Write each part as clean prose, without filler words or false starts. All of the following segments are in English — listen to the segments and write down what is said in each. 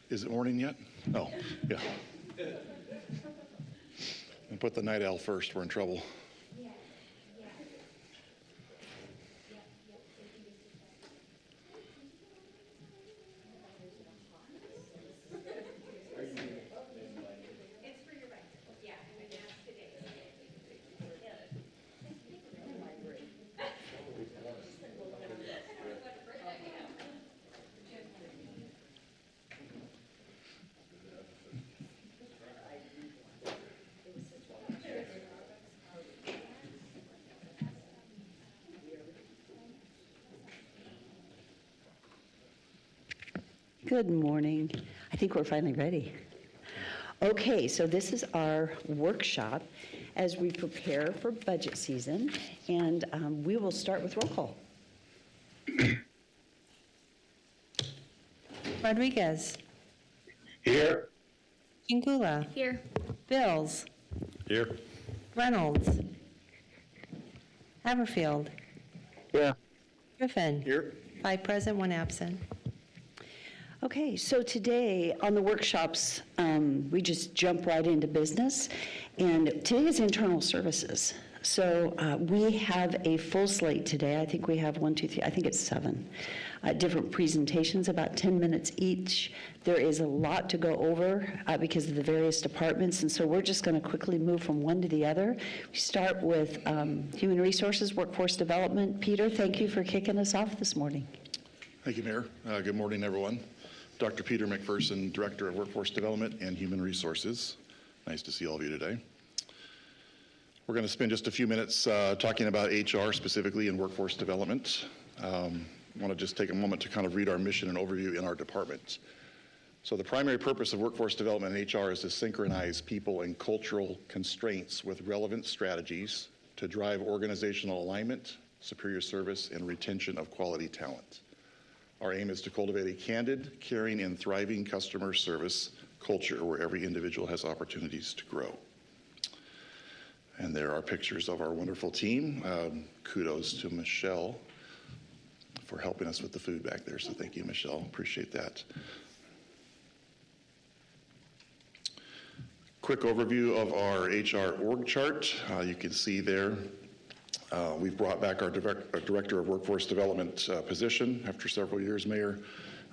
Is it morning yet? Oh, yeah. And put the night owl first, we're in trouble. Good morning. I think we're finally ready. Okay, so this is our workshop as we prepare for budget season, and we will start with roll call. Rodriguez. Here. Kingula. Here. Bills. Here. Reynolds. Haverfield. Yeah. Griffin. Here. 5 present, 1 absent. Okay, so today on the workshops, we just jump right into business, and today is internal services. So we have a full slate today. I think we have 1, 2, 3, I think it's 7 different presentations, about 10 minutes each. There is a lot to go over because of the various departments, and so we're just going to quickly move from one to the other. We start with Human Resources, Workforce Development. Peter, thank you for kicking us off this morning. Thank you, Mayor. Good morning, everyone. Dr. Peter McPherson, Director of Workforce Development and Human Resources. Nice to see all of you today. We're going to spend just a few minutes talking about HR specifically and workforce development. I want to just take a moment to kind of read our mission and overview in our department. So the primary purpose of workforce development and HR is to synchronize people and cultural constraints with relevant strategies to drive organizational alignment, superior service, and retention of quality talent. Our aim is to cultivate a candid, caring, and thriving customer service culture where every individual has opportunities to grow. And there are pictures of our wonderful team. Kudos to Michelle for helping us with the food back there. So thank you, Michelle. Appreciate that. Quick overview of our HR org chart. You can see there we've brought back our Director of Workforce Development position after several years, Mayor.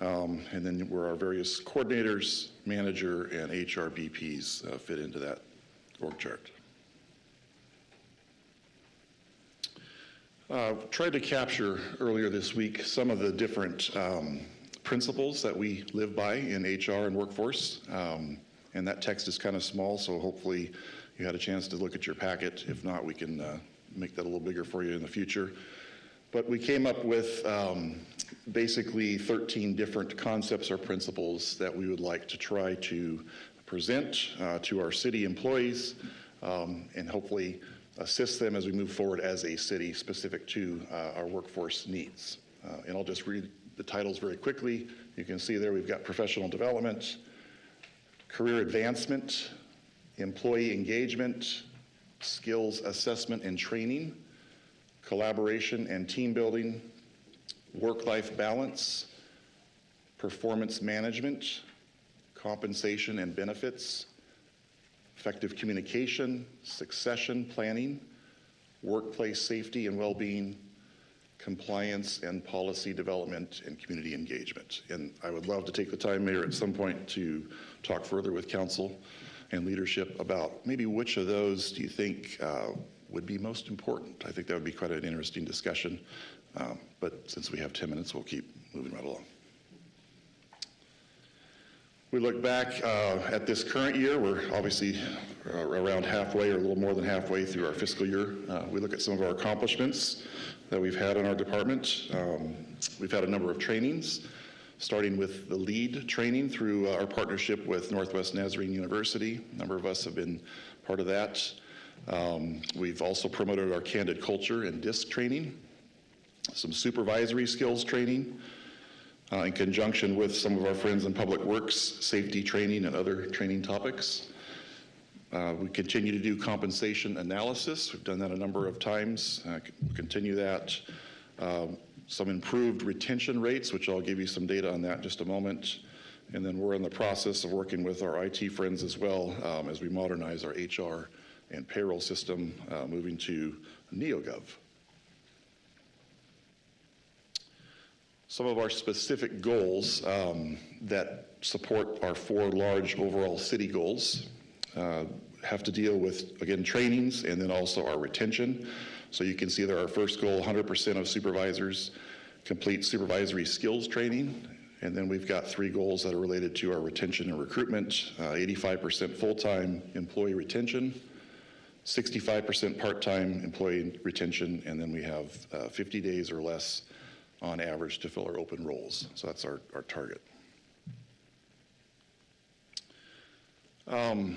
And then where our various coordinators, manager, and HR BPs fit into that org chart. Tried to capture earlier this week some of the different principles that we live by in HR and workforce. And that text is kind of small, so hopefully you had a chance to look at your packet. If not, we can make that a little bigger for you in the future. But we came up with basically 13 different concepts or principles that we would like to try to present to our city employees and hopefully assist them as we move forward as a city specific to our workforce needs. And I'll just read the titles very quickly. You can see there we've got professional development, career advancement, employee engagement, skills assessment and training, collaboration and team building, work-life balance, performance management, compensation and benefits, effective communication, succession planning, workplace safety and well-being, compliance and policy development, and community engagement. And I would love to take the time, Mayor, at some point to talk further with council and leadership about maybe which of those do you think would be most important. I think that would be quite an interesting discussion. But since we have 10 minutes, we'll keep moving right along. We look back at this current year. We're obviously around halfway or a little more than halfway through our fiscal year. We look at some of our accomplishments that we've had in our department. We've had a number of trainings, starting with the LEAD training through our partnership with Northwest Nazarene University. A number of us have been part of that. We've also promoted our Candid Culture and DISC training, some supervisory skills training, in conjunction with some of our friends in Public Works, safety training and other training topics. We continue to do compensation analysis. We've done that a number of times. We'll continue that. Some improved retention rates, which I'll give you some data on that in just a moment. And then we're in the process of working with our IT friends as well as we modernize our HR and payroll system, moving to NeoGov. Some of our specific goals that support our 4 large overall city goals have to deal with, again, trainings and then also our retention. So you can see there our first goal, 100% of supervisors complete supervisory skills training. And then we've got 3 goals that are related to our retention and recruitment, 85% full-time employee retention, 65% part-time employee retention, and then we have 50 days or less on average to fill our open roles. So that's our target.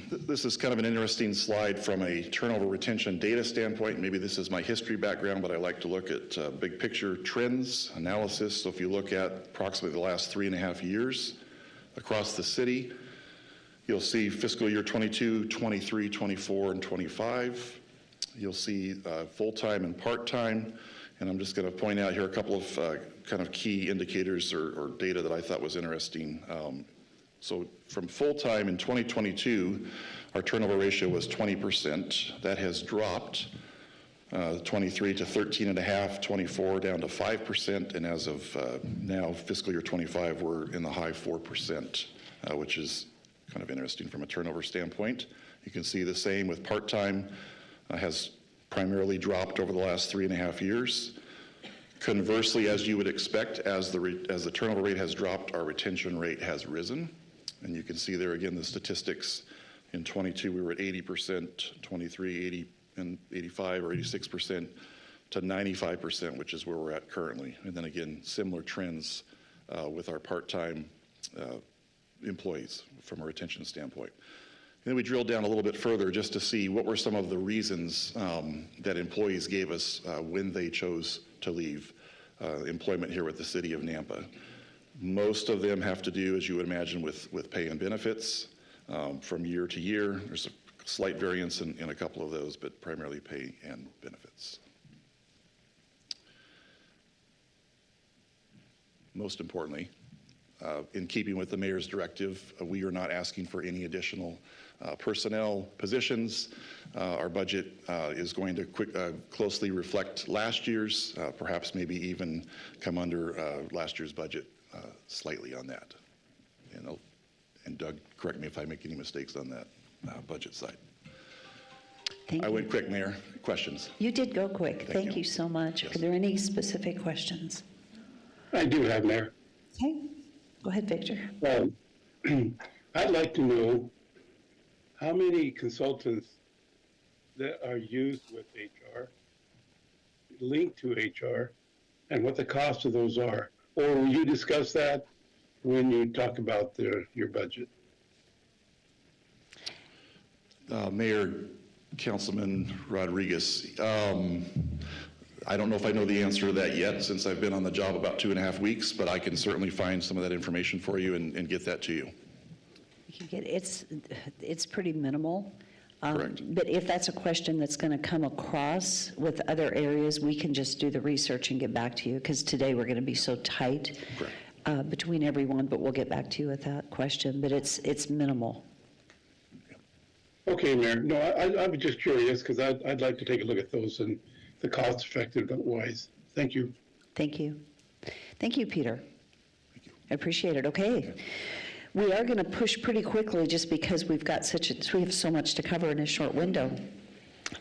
This is kind of an interesting slide from a turnover retention data standpoint. Maybe this is my history background, but I like to look at big picture trends, analysis. So if you look at approximately the last 3.5 years across the city, you'll see fiscal year 22, 23, 24, and 25. You'll see full-time and part-time. And I'm just going to point out here a couple of kind of key indicators or data that I thought was interesting. So from full-time in 2022, our turnover ratio was 20%. That has dropped 23 to 13.5, 24 down to 5%, and as of now, fiscal year 25, we're in the high 4%, which is kind of interesting from a turnover standpoint. You can see the same with part-time, has primarily dropped over the last 3.5 years. Conversely, as you would expect, as the turnover rate has dropped, our retention rate has risen. And you can see there again the statistics. In 22, we were at 80%, 23, 80, and 85 or 86% to 95%, which is where we're at currently. And then again, similar trends with our part-time employees from a retention standpoint. And then we drilled down a little bit further just to see what were some of the reasons that employees gave us when they chose to leave employment here with the city of Nampa. Most of them have to do, as you would imagine, with pay and benefits from year to year. There's a slight variance in a couple of those, but primarily pay and benefits. Most importantly, in keeping with the mayor's directive, we are not asking for any additional personnel positions. Our budget is going to closely reflect last year's, perhaps maybe even come under last year's budget slightly on that. And Doug, correct me if I make any mistakes on that budget side. Thank I you. went quick, Mayor. Questions? You did go quick. Thank you. you so much. Yes. Are there any specific questions? I do have, Mayor. Okay, go ahead, Victor. I'd like to know how many consultants that are used with HR, linked to HR, and what the cost of those are. Or will you discuss that when you talk about your budget? Mayor, Councilman Rodriguez, I don't know if I know the answer to that yet since I've been on the job about 2.5 weeks, but I can certainly find some of that information for you and get that to you. You can get, it's pretty minimal. Correct. But if that's a question that's going to come across with other areas, we can just do the research and get back to you, because today we're going to be so tight between everyone, but we'll get back to you with that question. But it's minimal. Okay, Mayor. No, I'm just curious because I'd like to take a look at those and the cost effective wise. Thank you. Thank you. Thank you, Peter. Thank you. I appreciate it. Okay. We are going to push pretty quickly just because we have so much to cover in a short window.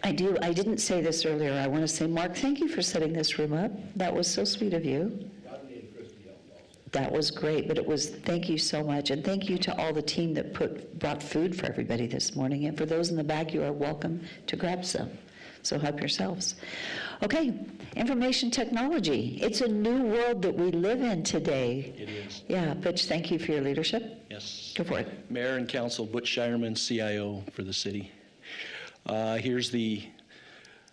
I didn't say this earlier. I want to say, Mark, thank you for setting this room up. That was so sweet of you. That was great, but thank you so much. And thank you to all the team that brought food for everybody this morning. And for those in the back, you are welcome to grab some. So help yourselves. Okay, information technology. It's a new world that we live in today. It is. Yeah, Butch, thank you for your leadership. Yes. Go for it. Mayor and Council, Butch Shireman, CIO for the city. Here's the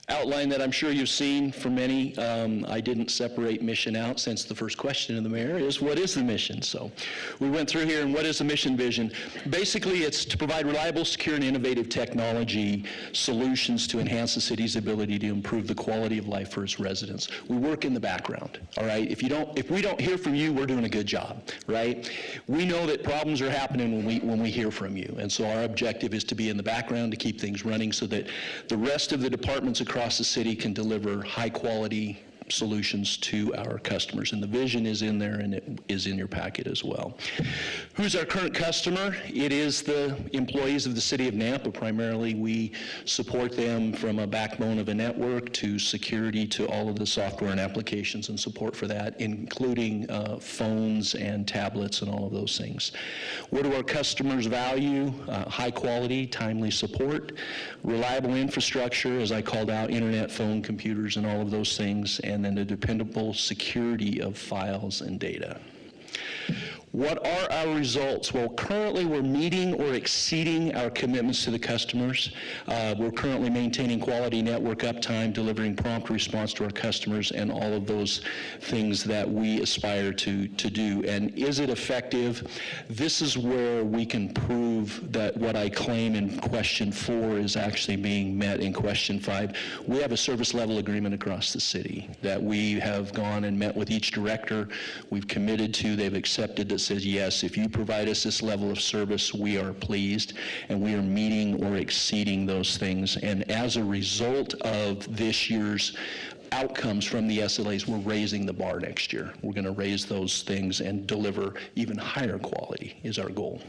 outline that I'm sure you've seen for many. I didn't separate mission out, since the first question of the mayor is, what is the mission? So we went through here, and what is the mission vision? Basically, it's to provide reliable, secure, and innovative technology solutions to enhance the city's ability to improve the quality of life for its residents. We work in the background, all right? If we don't hear from you, we're doing a good job, right? We know that problems are happening when we hear from you, and so our objective is to be in the background to keep things running so that the rest of the departments across the city can deliver high-quality solutions to our customers. And the vision is in there, and it is in your packet as well. Who's our current customer? It is the employees of the city of Nampa. Primarily, we support them from a backbone of a network to security to all of the software and applications and support for that, including phones and tablets and all of those things. What do our customers value? High quality, timely support, reliable infrastructure, as I called out, internet, phone, computers, and all of those things, and then the dependable security of files and data. What are our results? Well, currently we're meeting or exceeding our commitments to the customers. We're currently maintaining quality network uptime, delivering prompt response to our customers, and all of those things that we aspire to do. And is it effective? This is where we can prove that what I claim in question 4 is actually being met in question 5. We have a service level agreement across the city that we have gone and met with each director. We've committed to, they've accepted, that says, yes, if you provide us this level of service, we are pleased, and we are meeting or exceeding those things. And as a result of this year's outcomes from the SLAs, we're raising the bar next year. We're going to raise those things and deliver even higher quality is our goal.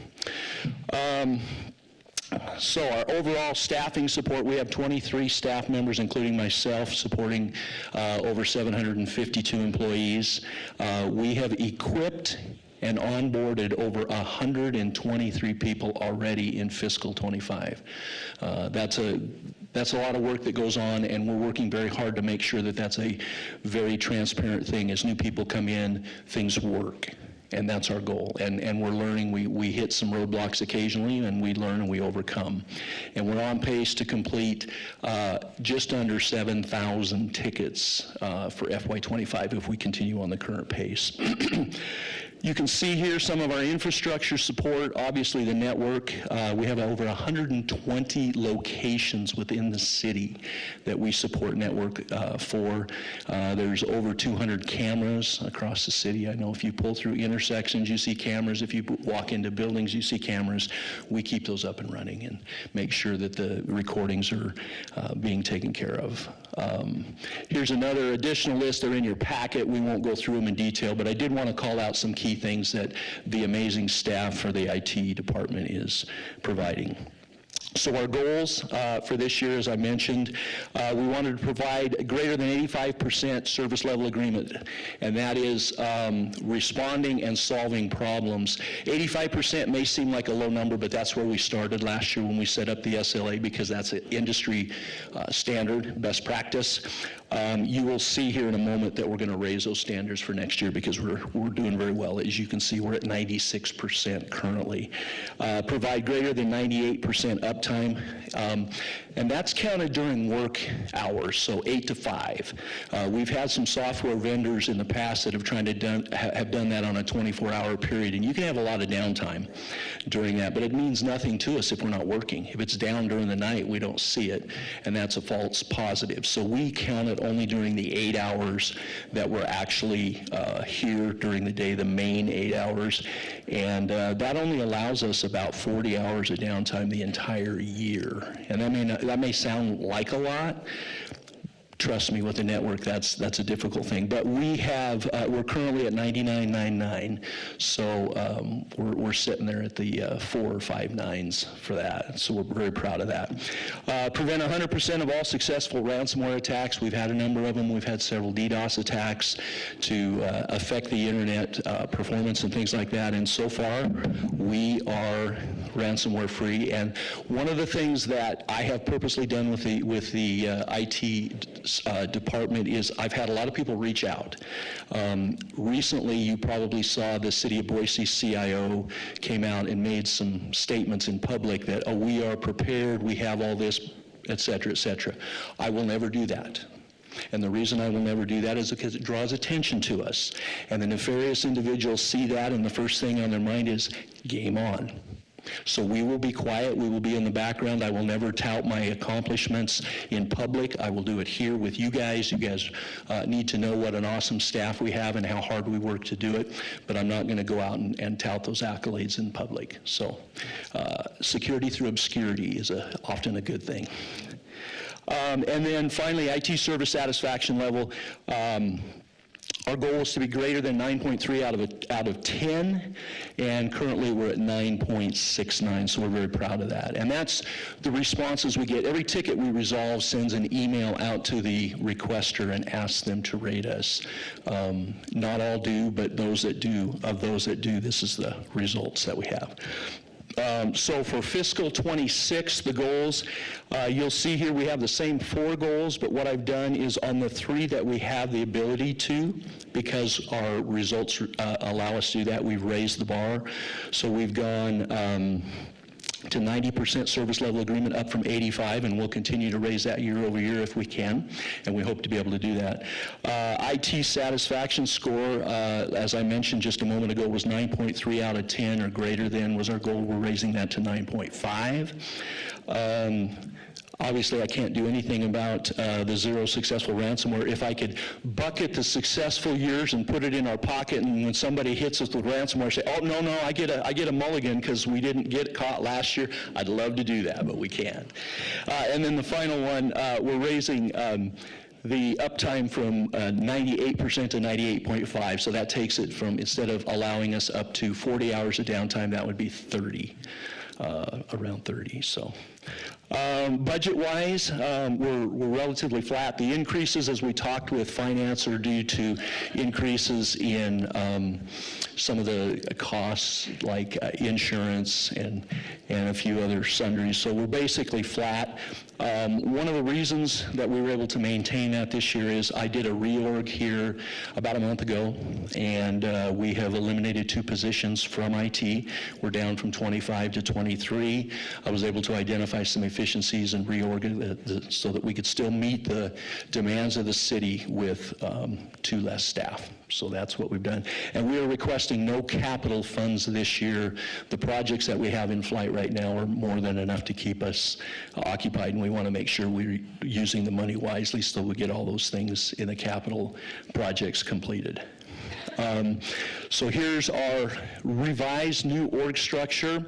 So our overall staffing support, we have 23 staff members, including myself, supporting over 752 employees. We have equipped and onboarded over 123 people already in fiscal 25. That's a lot of work that goes on, and we're working very hard to make sure that that's a very transparent thing. As new people come in, things work. And that's our goal. And we're learning, we hit some roadblocks occasionally, and we learn and we overcome. And we're on pace to complete just under 7,000 tickets for FY25 if we continue on the current pace. You can see here some of our infrastructure support. Obviously, the network, we have over 120 locations within the city that we support network for. There's over 200 cameras across the city. I know if you pull through intersections, you see cameras. If you walk into buildings, you see cameras. We keep those up and running and make sure that the recordings are being taken care of. Here's another additional list. They're in your packet. We won't go through them in detail, but I did want to call out some key things that the amazing staff for the IT department is providing. So our goals for this year, as I mentioned, we wanted to provide greater than 85% service level agreement, and that is responding and solving problems. 85% may seem like a low number, but that's where we started last year when we set up the SLA, because that's an industry standard, best practice. You will see here in a moment that we're going to raise those standards for next year because we're doing very well. As you can see, we're at 96% currently. Provide greater than 98% uptime, and that's counted during work hours, so 8 to 5. We've had some software vendors in the past that have tried to have done that on a 24-hour period, and you can have a lot of downtime during that, but it means nothing to us if we're not working. If it's down during the night, we don't see it, and that's a false positive. So we count it only during the 8 hours that we're actually here during the day, the main 8 hours, and that only allows us about 40 hours of downtime the entire year. And that may sound like a lot. Trust me, with the network, that's a difficult thing. But we have, we're currently at 99.99, so we're sitting there at the 4 or 5 nines for that. So we're very proud of that. Prevent 100% of all successful ransomware attacks. We've had a number of them. We've had several DDoS attacks to affect the internet performance and things like that. And so far, we are ransomware free. And one of the things that I have purposely done with the IT department is I've had a lot of people reach out. Recently, you probably saw the City of Boise CIO came out and made some statements in public that, oh, we are prepared, we have all this et cetera, et cetera. I will never do that. And the reason I will never do that is because it draws attention to us. And the nefarious individuals see that, and the first thing on their mind is, game on. So we will be quiet, we will be in the background. I will never tout my accomplishments in public. I will do it here with you guys. You guys need to know what an awesome staff we have and how hard we work to do it, but I'm not going to go out and tout those accolades in public. So security through obscurity is often a good thing. And then finally, IT service satisfaction level. Our goal is to be greater than 9.3 out of 10, and currently we're at 9.69, so we're very proud of that. And that's the responses we get. Every ticket we resolve sends an email out to the requester and asks them to rate us. Not all do, but those that do, this is the results that we have. So for fiscal 26, the goals, you'll see here we have the same 4 goals, but what I've done is on the 3 that we have the ability to, because our results allow us to do that, we've raised the bar. So we've gone to 90% service level agreement, up from 85, and we'll continue to raise that year over year if we can, and we hope to be able to do that. IT satisfaction score, as I mentioned just a moment ago, was 9.3 out of 10 or greater than was our goal. We're raising that to 9.5. Obviously, I can't do anything about the 0 successful ransomware. If I could bucket the successful years and put it in our pocket, and when somebody hits us with ransomware, say, "Oh, no, I get a mulligan because we didn't get caught last year," I'd love to do that, but we can't. And then the final one, we're raising the uptime from 98% to 98.5, so that takes it from, instead of allowing us up to 40 hours of downtime, that would be 30, around 30, so. Budget-wise, we're relatively flat. The increases, as we talked with finance, are due to increases in some of the costs, like insurance and a few other sundries. So we're basically flat. One of the reasons that we were able to maintain that this year is I did a reorg here about a month ago, and we have eliminated 2 positions from IT. We're down from 25 to 23. I was able to identify some efficiencies and reorg so that we could still meet the demands of the city with 2 less staff. So that's what we've done. And we are requesting no capital funds this year. The projects that we have in flight right now are more than enough to keep us occupied, and we want to make sure we're using the money wisely so we get all those things in the capital projects completed. So here's our revised new org structure.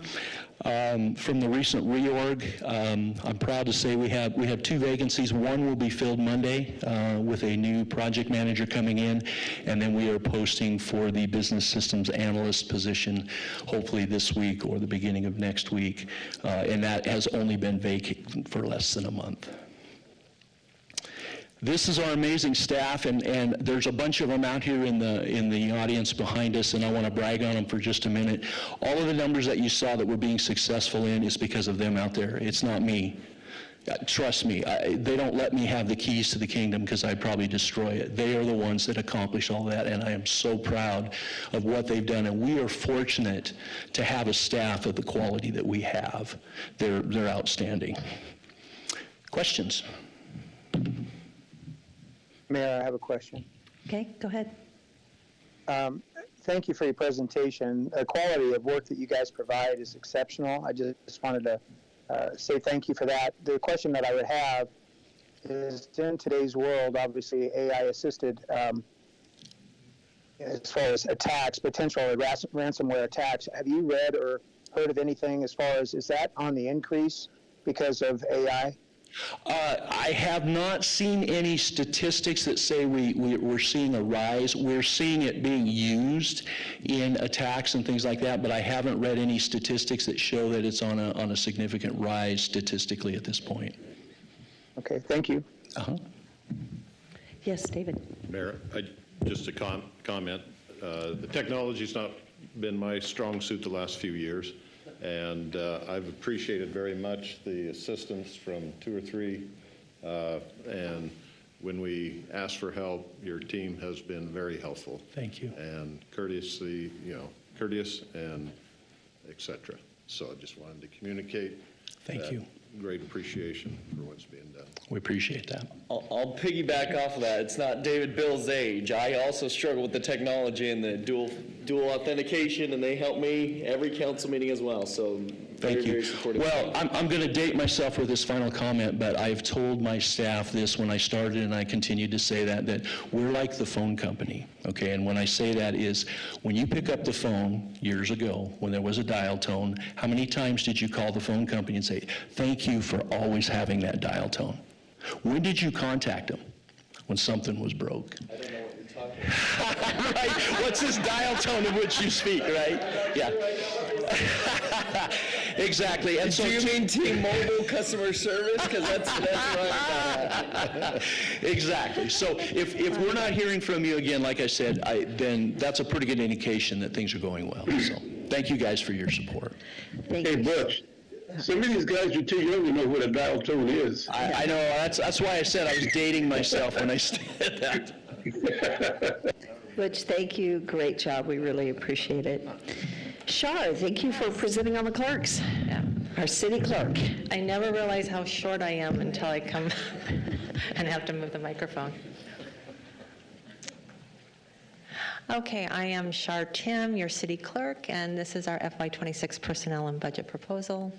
From the recent reorg, I'm proud to say we have 2 vacancies. One will be filled Monday with a new project manager coming in, and then we are posting for the business systems analyst position hopefully this week or the beginning of next week, and that has only been vacant for less than a month. This is our amazing staff, and there's a bunch of them out here in the audience behind us, and I want to brag on them for just a minute. All of the numbers that you saw that we're being successful in is because of them out there. It's not me. Trust me, they don't let me have the keys to the kingdom because I'd probably destroy it. They are the ones that accomplish all that, and I am so proud of what they've done, and we are fortunate to have a staff of the quality that we have. They're outstanding. Questions? Mayor, I have a question. Okay, go ahead. Thank you for your presentation. The quality of work that you guys provide is exceptional. I just wanted to say thank you for that. The question that I would have is, in today's world, obviously AI-assisted, as far as attacks, potential ransomware attacks, have you read or heard of anything as far as, is that on the increase because of AI? I have not seen any statistics that say we're seeing a rise. We're seeing it being used in attacks and things like that, but I haven't read any statistics that show that it's on a significant rise statistically at this point. Okay, thank you. Uh-huh. Yes, David. Mayor, just a comment. The technology's not been my strong suit the last few years, and I've appreciated very much the assistance from 2 or 3, and when we ask for help, your team has been very helpful. Thank you. And courteous and et cetera. So I just wanted to communicate. Thank you. great appreciation for what's being done. We appreciate that. I'll piggyback off of that. It's not David Bill's age. I also struggle with the technology and the dual authentication, and they help me every council meeting as well. So Thank very, you. very supportive. Well, I'm going to date myself with this final comment, but I've told my staff this when I started, and I continue to say that we're like the phone company, okay? And when I say that is, when you pick up the phone years ago, when there was a dial tone, how many times did you call the phone company and say, thank you for always having that dial tone? When did you contact them? When something was broke. I don't know what you're talking about. Right? What's this dial tone in which you speak, right? Yeah. Exactly. And so Do you mean T-Mobile customer service? Because that's where I'm at. Exactly. So if we're not hearing from you again, like I said, then that's a pretty good indication that things are going well. So thank you guys for your support. Thank Hey, you. Butch, some of these guys are too young to know what a dial tone is. I know, that's why I said I was dating myself when I said that. Butch, thank you. Great job. We really appreciate it. Shar, thank you for presenting on the clerks. Yeah. Our city clerk. I never realize how short I am until I come and have to move the microphone. Okay, I am Shar Tim, your city clerk, and this is our FY26 personnel and budget proposal.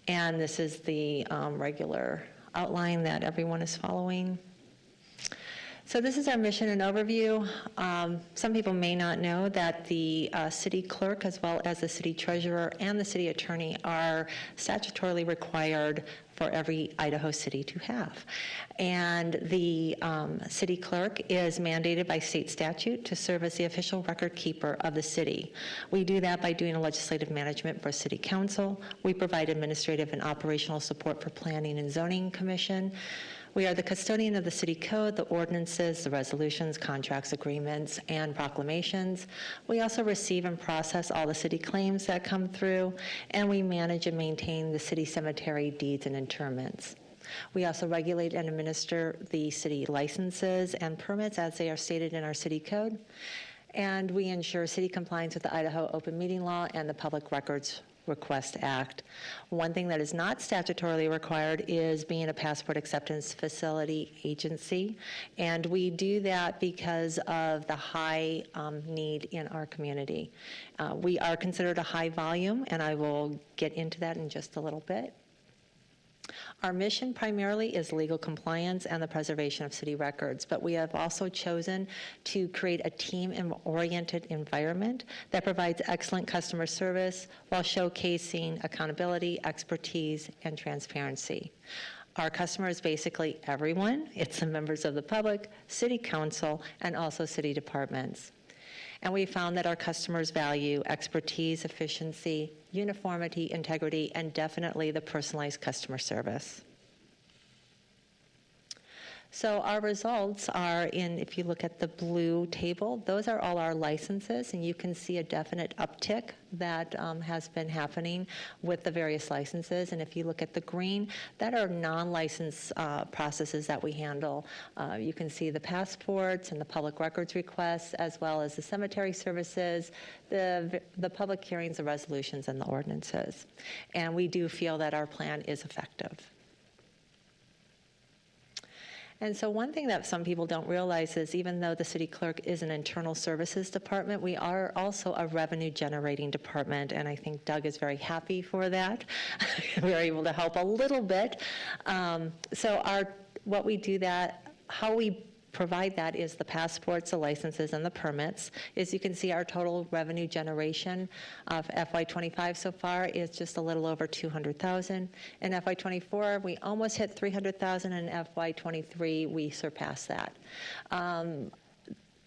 And this is the regular outline that everyone is following. So this is our mission and overview. Some people may not know that the city clerk, as well as the city treasurer and the city attorney, are statutorily required for every Idaho city to have. And the city clerk is mandated by state statute to serve as the official record keeper of the city. We do that by doing a legislative management for city council. We provide administrative and operational support for planning and zoning commission. We are the custodian of the city code, the ordinances, the resolutions, contracts, agreements, and proclamations. We also receive and process all the city claims that come through, and we manage and maintain the city cemetery deeds and interments. We also regulate and administer the city licenses and permits as they are stated in our city code, and we ensure city compliance with the Idaho Open Meeting Law and the Public Records Request Act. One thing that is not statutorily required is being a passport acceptance facility agency, and we do that because of the high need in our community. We are considered a high volume, and I will get into that in just a little bit. Our mission primarily is legal compliance and the preservation of city records, but we have also chosen to create a team-oriented environment that provides excellent customer service while showcasing accountability, expertise, and transparency. Our customer is basically everyone. It's the members of the public, city council, and also city departments. And we found that our customers value expertise, efficiency, uniformity, integrity, and definitely the personalized customer service. So our results are in, if you look at the blue table, those are all our licenses, and you can see a definite uptick that has been happening with the various licenses. And if you look at the green, that are non-license processes that we handle. You can see the passports and the public records requests, as well as the cemetery services, the public hearings, the resolutions, and the ordinances. And we do feel that our plan is effective. And so one thing that some people don't realize is even though the city clerk is an internal services department, we are also a revenue generating department, and I think Doug is very happy for that. We're able to help a little bit. What we do that, how we provide that is the passports, the licenses, and the permits. As you can see, our total revenue generation of FY25 so far is just a little over $200,000. In FY24, we almost hit $300,000. In FY23, we surpassed that.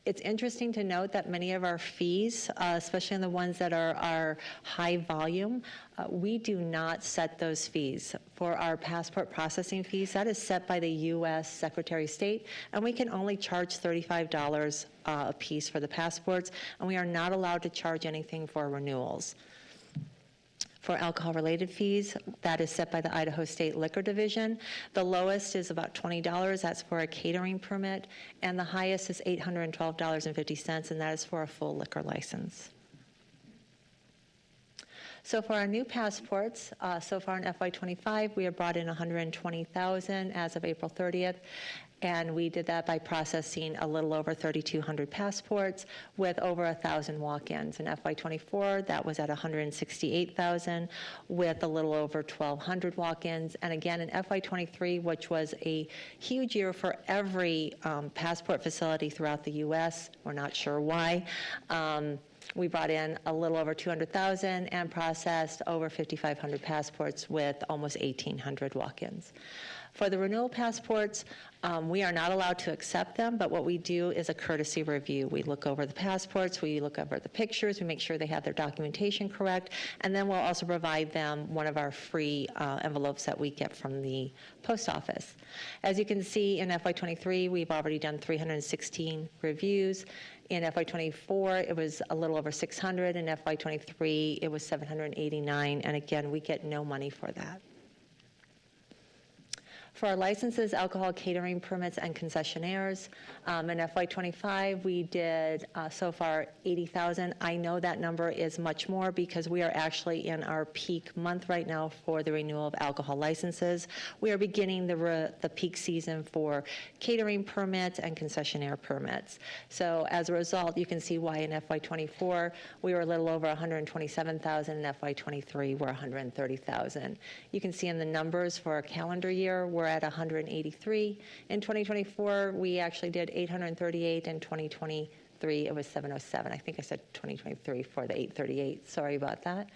It's interesting to note that many of our fees, especially in the ones that are high volume, we do not set those fees. For our passport processing fees, that is set by the U.S. Secretary of State, and we can only charge $35 a piece for the passports, and we are not allowed to charge anything for renewals. For alcohol-related fees, that is set by the Idaho State Liquor Division. The lowest is about $20, that's for a catering permit, and the highest is $812.50, and that is for a full liquor license. So for our new passports, so far in FY25, we have brought in 120,000 as of April 30th. And we did that by processing a little over 3,200 passports with over 1,000 walk-ins. In FY24, that was at 168,000 with a little over 1,200 walk-ins. And again, in FY23, which was a huge year for every passport facility throughout the U.S., we're not sure why, we brought in a little over 200,000 and processed over 5,500 passports with almost 1,800 walk-ins. For the renewal passports, we are not allowed to accept them, but what we do is a courtesy review. We look over the passports, we look over the pictures, we make sure they have their documentation correct, and then we'll also provide them one of our free envelopes that we get from the post office. As you can see, in FY23, we've already done 316 reviews. In FY24, it was a little over 600. In FY23, it was 789, and again, we get no money for that. For our licenses, alcohol catering permits, and concessionaires, in FY25, we did so far 80,000. I know that number is much more because we are actually in our peak month right now for the renewal of alcohol licenses. We are beginning the peak season for catering permits and concessionaire permits. So as a result, you can see why in FY24, we were a little over 127,000. In FY23, we're 130,000. You can see in the numbers for a calendar year, we're at 183. In 2024, we actually did 838. In 2023, it was 707. I think I said 2023 for the 838. Sorry about that.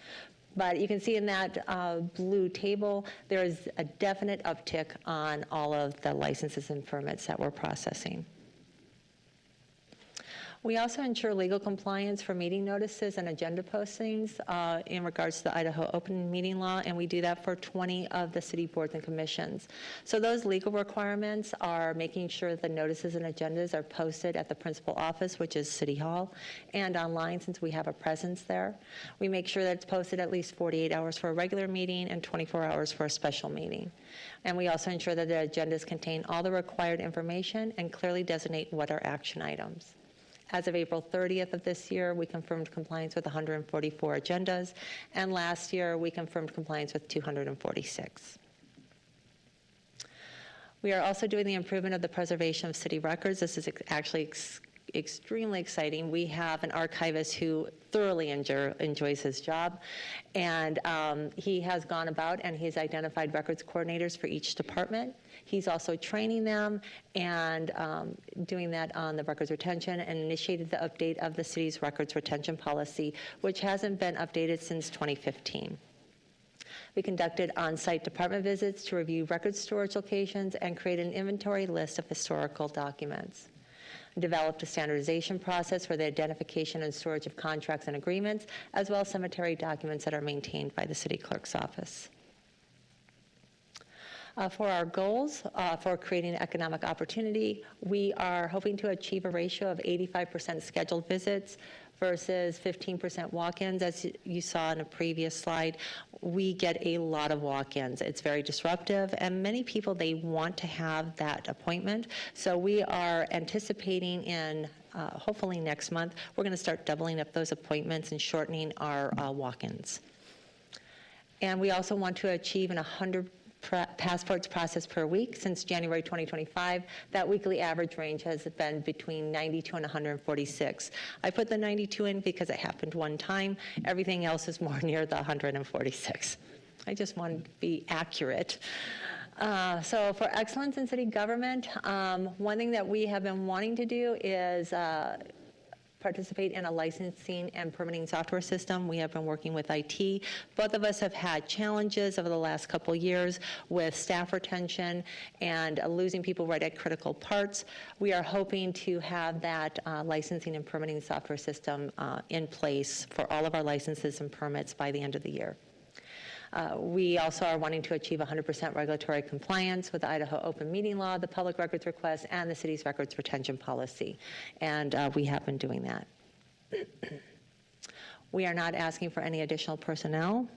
But you can see in that blue table, there is a definite uptick on all of the licenses and permits that we're processing. We also ensure legal compliance for meeting notices and agenda postings in regards to the Idaho Open Meeting Law, and we do that for 20 of the city boards and commissions. So those legal requirements are making sure the notices and agendas are posted at the principal office, which is City Hall, and online since we have a presence there. We make sure that it's posted at least 48 hours for a regular meeting and 24 hours for a special meeting. And we also ensure that the agendas contain all the required information and clearly designate what are action items. As of April 30th of this year, we confirmed compliance with 144 agendas, and last year we confirmed compliance with 246. We are also doing the improvement of the preservation of city records. This is actually extremely exciting. We have an archivist who thoroughly enjoys his job, and he has gone about and he's identified records coordinators for each department. He's also training them and doing that on the records retention, and initiated the update of the city's records retention policy, which hasn't been updated since 2015. We conducted on-site department visits to review record storage locations and create an inventory list of historical documents. Developed a standardization process for the identification and storage of contracts and agreements, as well as cemetery documents that are maintained by the city clerk's office. For our goals for creating economic opportunity, we are hoping to achieve a ratio of 85% scheduled visits versus 15% walk-ins. As you saw in a previous slide, we get a lot of walk-ins. It's very disruptive, and many people, they want to have that appointment. So we are anticipating in hopefully next month, we're going to start doubling up those appointments and shortening our walk-ins. And we also want to achieve an 100 passports processed per week. Since January 2025, that weekly average range has been between 92 and 146. I put the 92 in because it happened one time. Everything else is more near the 146. I just want to be accurate. So for excellence in city government, one thing that we have been wanting to do is participate in a licensing and permitting software system. We have been working with IT. Both of us have had challenges over the last couple years with staff retention and losing people right at critical parts. We are hoping to have that licensing and permitting software system in place for all of our licenses and permits by the end of the year. We also are wanting to achieve 100% regulatory compliance with the Idaho Open Meeting Law, the public records request, and the city's records retention policy. And we have been doing that. We are not asking for any additional personnel.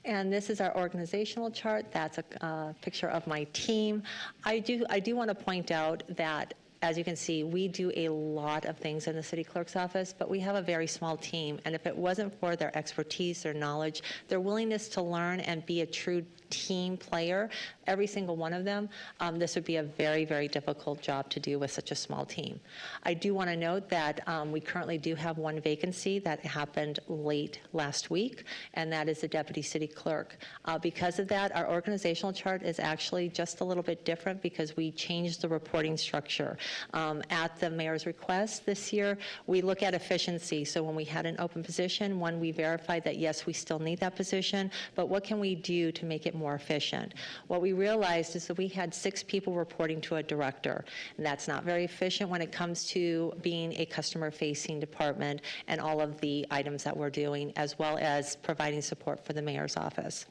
And this is our organizational chart. That's a picture of my team. I do want to point out that as you can see, we do a lot of things in the city clerk's office, but we have a very small team. And if it wasn't for their expertise, their knowledge, their willingness to learn and be a true team player, every single one of them, this would be a very, very difficult job to do with such a small team. I do want to note that we currently do have one vacancy that happened late last week, and that is the deputy city clerk. Because of that, our organizational chart is actually just a little bit different because we changed the reporting structure. At the mayor's request this year, we look at efficiency. So when we had an open position, one, we verified that yes, we still need that position, but what can we do to make it more efficient? What we realized is that we had 6 people reporting to a director, and that's not very efficient when it comes to being a customer-facing department and all of the items that we're doing, as well as providing support for the mayor's office.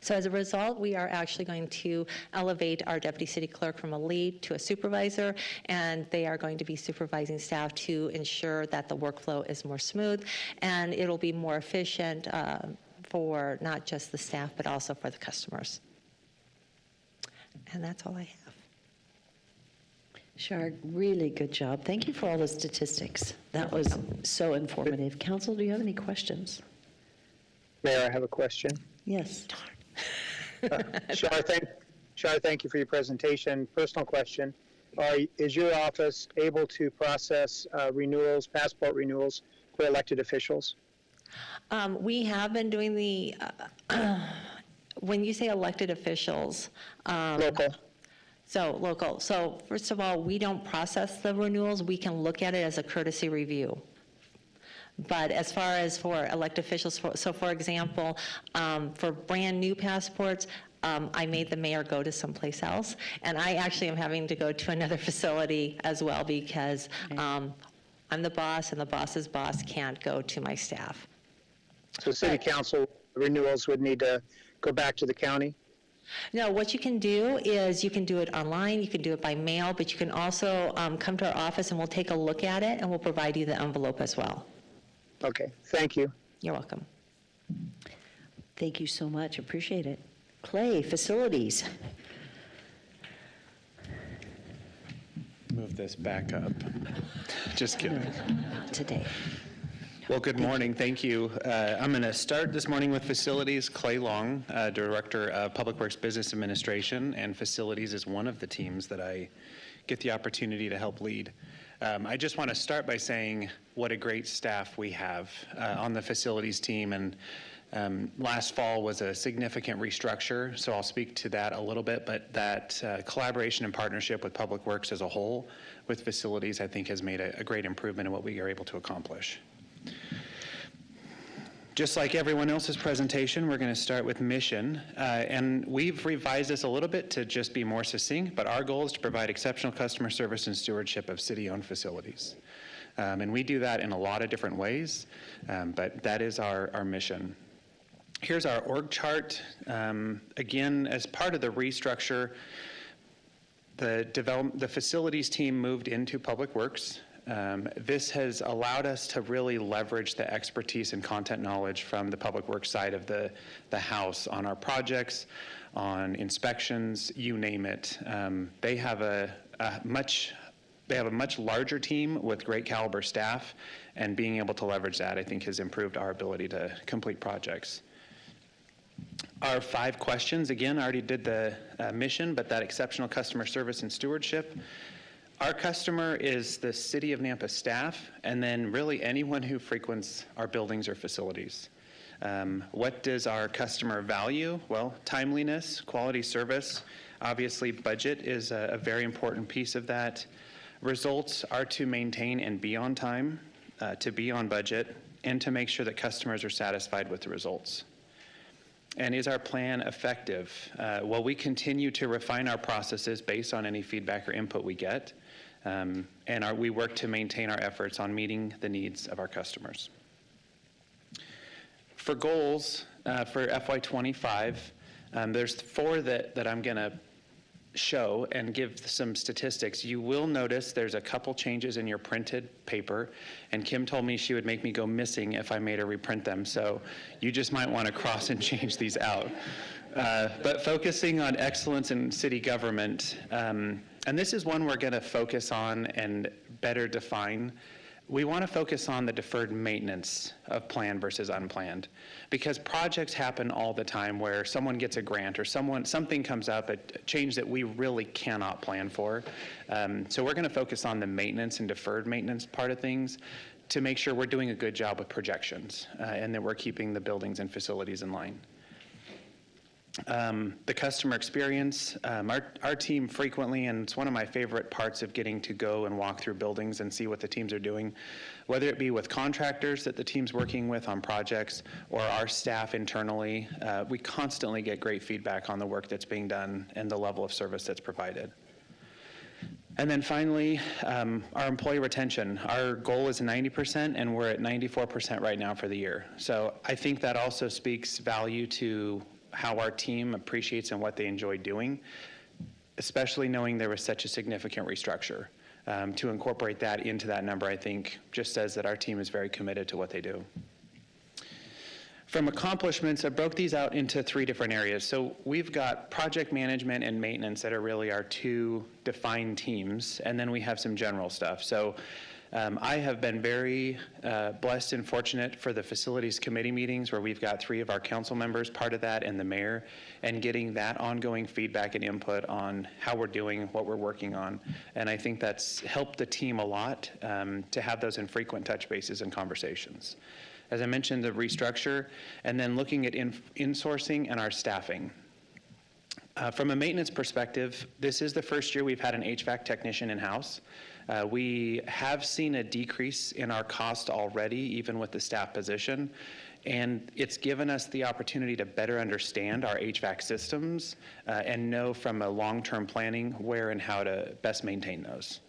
So as a result, we are actually going to elevate our deputy city clerk from a lead to a supervisor, and they are going to be supervising staff to ensure that the workflow is more smooth and it'll be more efficient for not just the staff, but also for the customers. And that's all I have. Shar, really good job. Thank you for all the statistics. That was so informative. Council, do you have any questions? Mayor, I have a question. Yes. Shar, thank you for your presentation. Personal question. Is your office able to process renewals, passport renewals for elected officials? We have been doing the, when you say elected officials. Local. So local. So first of all, we don't process the renewals. We can look at it as a courtesy review. But as far as for elected officials, so for example, for brand new passports, I made the mayor go to someplace else, and I actually am having to go to another facility as well because I'm the boss and the boss's boss can't go to my staff. So city council renewals would need to go back to the county? No, what you can do is you can do it online, you can do it by mail, but you can also come to our office and we'll take a look at it and we'll provide you the envelope as well. Okay, thank you. You're welcome. Thank you so much. Appreciate it. Clay, facilities. Move this back up. Just kidding. Not today. Well, good morning. Thank you. I'm going to start this morning with facilities. Clay Long, Director of Public Works Business Administration, and facilities is one of the teams that I get the opportunity to help lead. I just want to start by saying what a great staff we have on the facilities team. And last fall was a significant restructure, so I'll speak to that a little bit, but that collaboration and partnership with Public Works as a whole with facilities, I think, has made a great improvement in what we are able to accomplish. Just like everyone else's presentation, we're going to start with mission, and we've revised this a little bit to just be more succinct, but our goal is to provide exceptional customer service and stewardship of city-owned facilities. And we do that in a lot of different ways, but that is our mission. Here's our org chart. Again, as part of the restructure, the facilities team moved into Public Works. This has allowed us to really leverage the expertise and content knowledge from the Public Works side of the house on our projects, on inspections, you name it. They have a much larger team with great caliber staff, and being able to leverage that, I think, has improved our ability to complete projects. Our 5 questions, again, I already did the mission, but that exceptional customer service and stewardship. Our customer is the City of Nampa staff, and then really anyone who frequents our buildings or facilities. What does our customer value? Well, timeliness, quality service. Obviously, budget is a very important piece of that. Results are to maintain and be on time, to be on budget, and to make sure that customers are satisfied with the results. And is our plan effective? Well, we continue to refine our processes based on any feedback or input we get. And we work to maintain our efforts on meeting the needs of our customers. For goals for FY25, there's 4 that I'm going to show and give some statistics. You will notice there's a couple changes in your printed paper, and Kim told me she would make me go missing if I made her reprint them, so you just might want to cross and change these out. But focusing on excellence in city government, and this is one we're going to focus on and better define. We want to focus on the deferred maintenance of planned versus unplanned, because projects happen all the time where someone gets a grant or something comes up, a change that we really cannot plan for. So we're going to focus on the maintenance and deferred maintenance part of things to make sure we're doing a good job with projections and that we're keeping the buildings and facilities in line. The customer experience, our team frequently, and it's one of my favorite parts of getting to go and walk through buildings and see what the teams are doing, whether it be with contractors that the team's working with on projects or our staff internally, we constantly get great feedback on the work that's being done and the level of service that's provided. And then finally, our employee retention. Our goal is 90%, and we're at 94% right now for the year. So I think that also speaks value to how our team appreciates and what they enjoy doing, especially knowing there was such a significant restructure. To incorporate that into that number, I think, just says that our team is very committed to what they do. From accomplishments, I broke these out into 3 different areas. So we've got project management and maintenance that are really our 2 defined teams, and then we have some general stuff. So I have been very blessed and fortunate for the facilities committee meetings where we've got 3 of our council members part of that and the mayor, and getting that ongoing feedback and input on how we're doing, what we're working on. And I think that's helped the team a lot to have those infrequent touch bases and conversations. As I mentioned, the restructure, and then looking at insourcing and our staffing. From a maintenance perspective, this is the first year we've had an HVAC technician in-house. We have seen a decrease in our cost already, even with the staff position, and it's given us the opportunity to better understand our HVAC systems and know from a long-term planning where and how to best maintain those.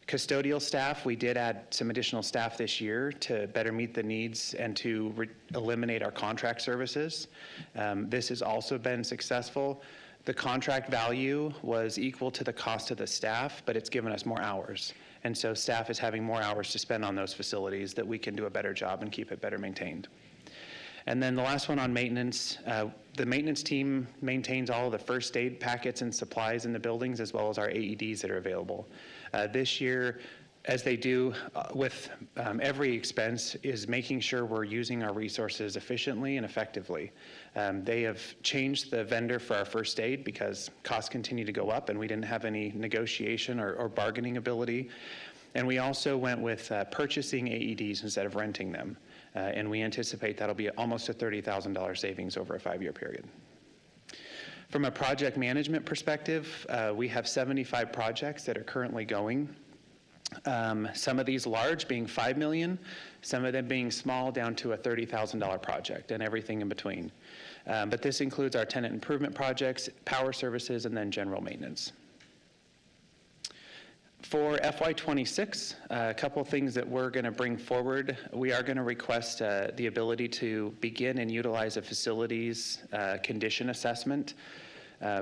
Custodial staff, we did add some additional staff this year to better meet the needs and to eliminate our contract services. This has also been successful. The contract value was equal to the cost of the staff, but it's given us more hours. And so staff is having more hours to spend on those facilities that we can do a better job and keep it better maintained. And then the last one on maintenance, the maintenance team maintains all of the first aid packets and supplies in the buildings, as well as our AEDs that are available. This year, as they do with every expense, is making sure we're using our resources efficiently and effectively. They have changed the vendor for our first aid because costs continue to go up and we didn't have any negotiation or bargaining ability. And we also went with purchasing AEDs instead of renting them. And we anticipate that'll be almost a $30,000 savings over a 5-year period. From a project management perspective, we have 75 projects that are currently going. Some of these large being $5 million, some of them being small down to a $30,000 project and everything in between. But this includes our tenant improvement projects, power services, and then general maintenance. For FY26, a couple things that we're going to bring forward. We are going to request the ability to begin and utilize a facilities condition assessment.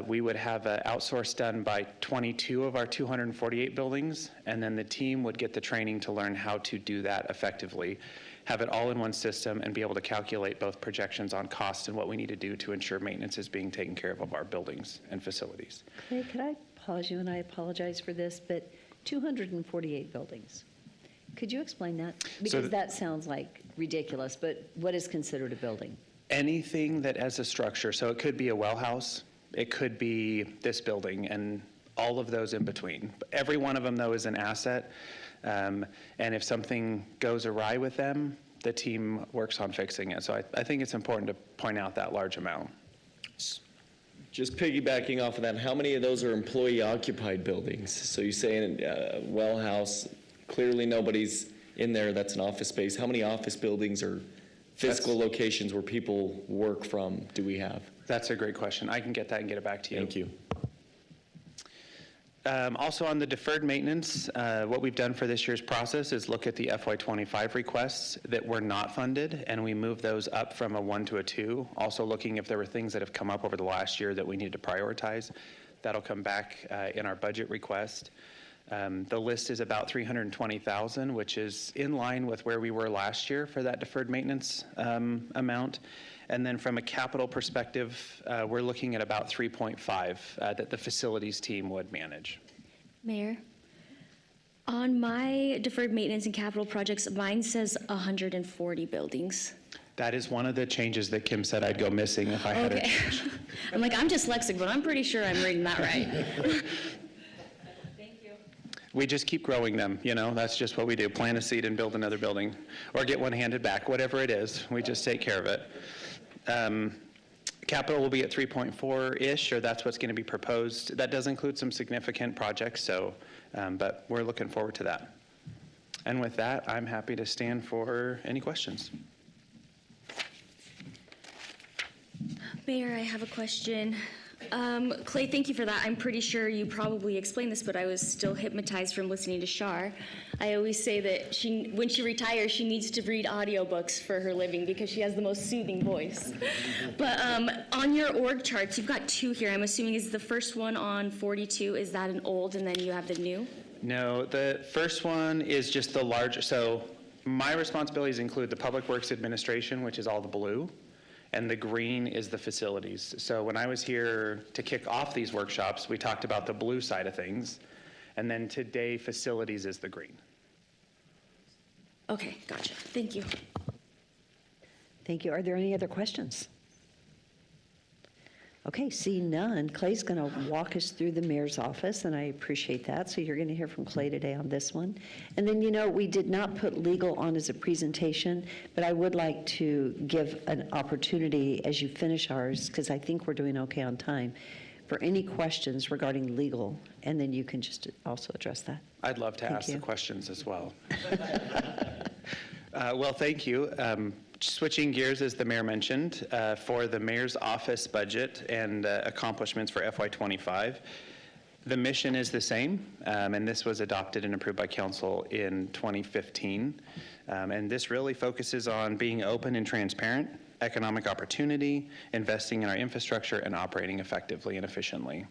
We would have an outsource done by 22 of our 248 buildings, and then the team would get the training to learn how to do that effectively, have it all in one system, and be able to calculate both projections on cost and what we need to do to ensure maintenance is being taken care of our buildings and facilities. Could I pause you, and I apologize for this, but 248 buildings. Could you explain that? Because that sounds like ridiculous, but what is considered a building? Anything that has a structure, so it could be a well house, it could be this building, and all of those in between. Every one of them, though, is an asset, and if something goes awry with them, the team works on fixing it. So I think it's important to point out that large amount. Just piggybacking off of that, how many of those are employee-occupied buildings? So you say in a well house, clearly nobody's in there, that's an office space. How many office buildings or physical locations where people work from do we have? That's a great question. I can get that and get it back to you. Thank you. Also on the deferred maintenance, what we've done for this year's process is look at the FY25 requests that were not funded, and we moved those up from a 1 to a 2. Also looking if there were things that have come up over the last year that we need to prioritize. That'll come back in our budget request. The list is about $320,000, which is in line with where we were last year for that deferred maintenance amount. And then from a capital perspective, we're looking at about 3.5 that the facilities team would manage. Mayor, on my deferred maintenance and capital projects, mine says 140 buildings. That is one of the changes that Kim said I'd go missing if I had it. Okay. I'm like, I'm dyslexic, but I'm pretty sure I'm reading that right. We just keep growing them, you know, that's just what we do, plant a seed and build another building, or get one handed back, whatever it is, we just take care of it. Capital will be at 3.4-ish, or that's what's going to be proposed. That does include some significant projects, so, but we're looking forward to that. And with that, I'm happy to stand for any questions. Mayor, I have a question. Clay, thank you for that. I'm pretty sure you probably explained this, but I was still hypnotized from listening to Shar. I always say that when she retires, she needs to read audiobooks for her living because she has the most soothing voice. But on your org charts, you've got two here. I'm assuming is the first one on 42, is that an old and then you have the new? No, the first one is just the larger, so my responsibilities include the Public Works Administration, which is all the blue, and the green is the facilities. So when I was here to kick off these workshops, we talked about the blue side of things, and then today facilities is the green. Okay, gotcha. Thank you. Thank you. Are there any other questions? Okay, seeing none, Clay's going to walk us through the mayor's office, and I appreciate that. So you're going to hear from Clay today on this one. And then, you know, we did not put legal on as a presentation, but I would like to give an opportunity as you finish ours, because I think we're doing okay on time, for any questions regarding legal, and then you can just also address that. I'd love to ask the you. questions as well. Well, thank you. Switching gears, as the mayor mentioned, for the mayor's office budget and accomplishments for FY25, the mission is the same, and this was adopted and approved by council in 2015. And this really focuses on being open and transparent, economic opportunity, investing in our infrastructure, and operating effectively and efficiently.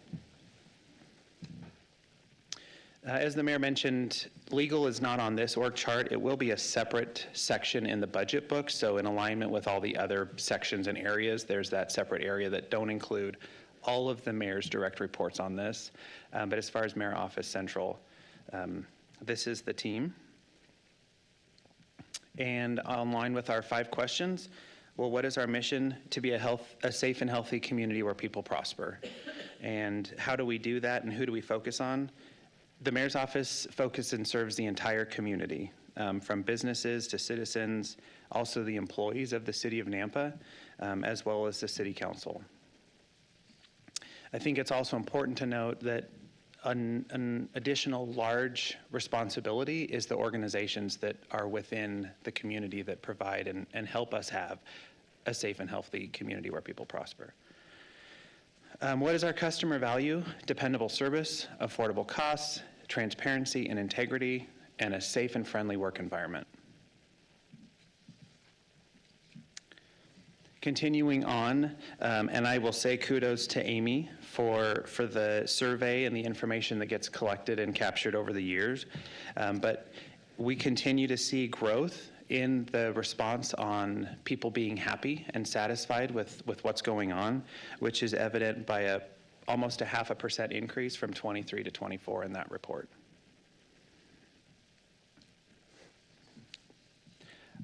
As the mayor mentioned, legal is not on this org chart. It will be a separate section in the budget book, so in alignment with all the other sections and areas, there's that separate area that don't include all of the mayor's direct reports on this. But as far as Mayor Office Central, this is the team. And online with our 5 questions, well, what is our mission? To be a safe and healthy community where people prosper. And how do we do that, and who do we focus on? The mayor's office focuses and serves the entire community, from businesses to citizens, also the employees of the city of Nampa, as well as the city council. I think it's also important to note that an additional large responsibility is the organizations that are within the community that provide and help us have a safe and healthy community where people prosper. What is our customer value? Dependable service, affordable costs, transparency and integrity, and a safe and friendly work environment. Continuing on, and I will say kudos to Amy for the survey and the information that gets collected and captured over the years. But we continue to see growth in the response on people being happy and satisfied with what's going on, which is evident by almost a 0.5% increase from 23 to 24 in that report.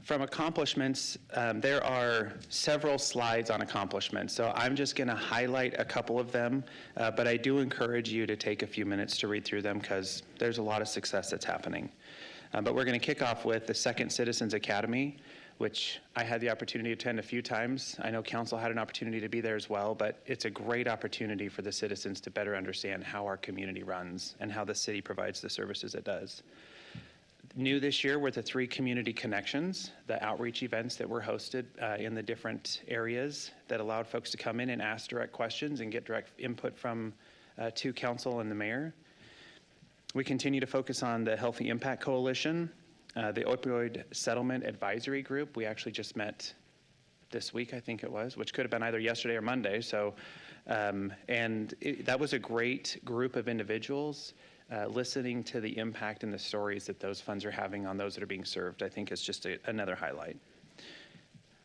From accomplishments, there are several slides on accomplishments, so I'm just going to highlight a couple of them, but I do encourage you to take a few minutes to read through them because there's a lot of success that's happening. But we're going to kick off with the Second Citizens Academy, which I had the opportunity to attend a few times. I know council had an opportunity to be there as well, but it's a great opportunity for the citizens to better understand how our community runs and how the city provides the services it does. New this year were the 3 community connections, the outreach events that were hosted in the different areas that allowed folks to come in and ask direct questions and get direct input from to council and the mayor. We continue to focus on the Healthy Impact Coalition, the Opioid Settlement Advisory Group. We actually just met this week, I think it was, which could have been either yesterday or Monday. So, that was a great group of individuals. Listening to the impact and the stories that those funds are having on those that are being served, I think is just another highlight.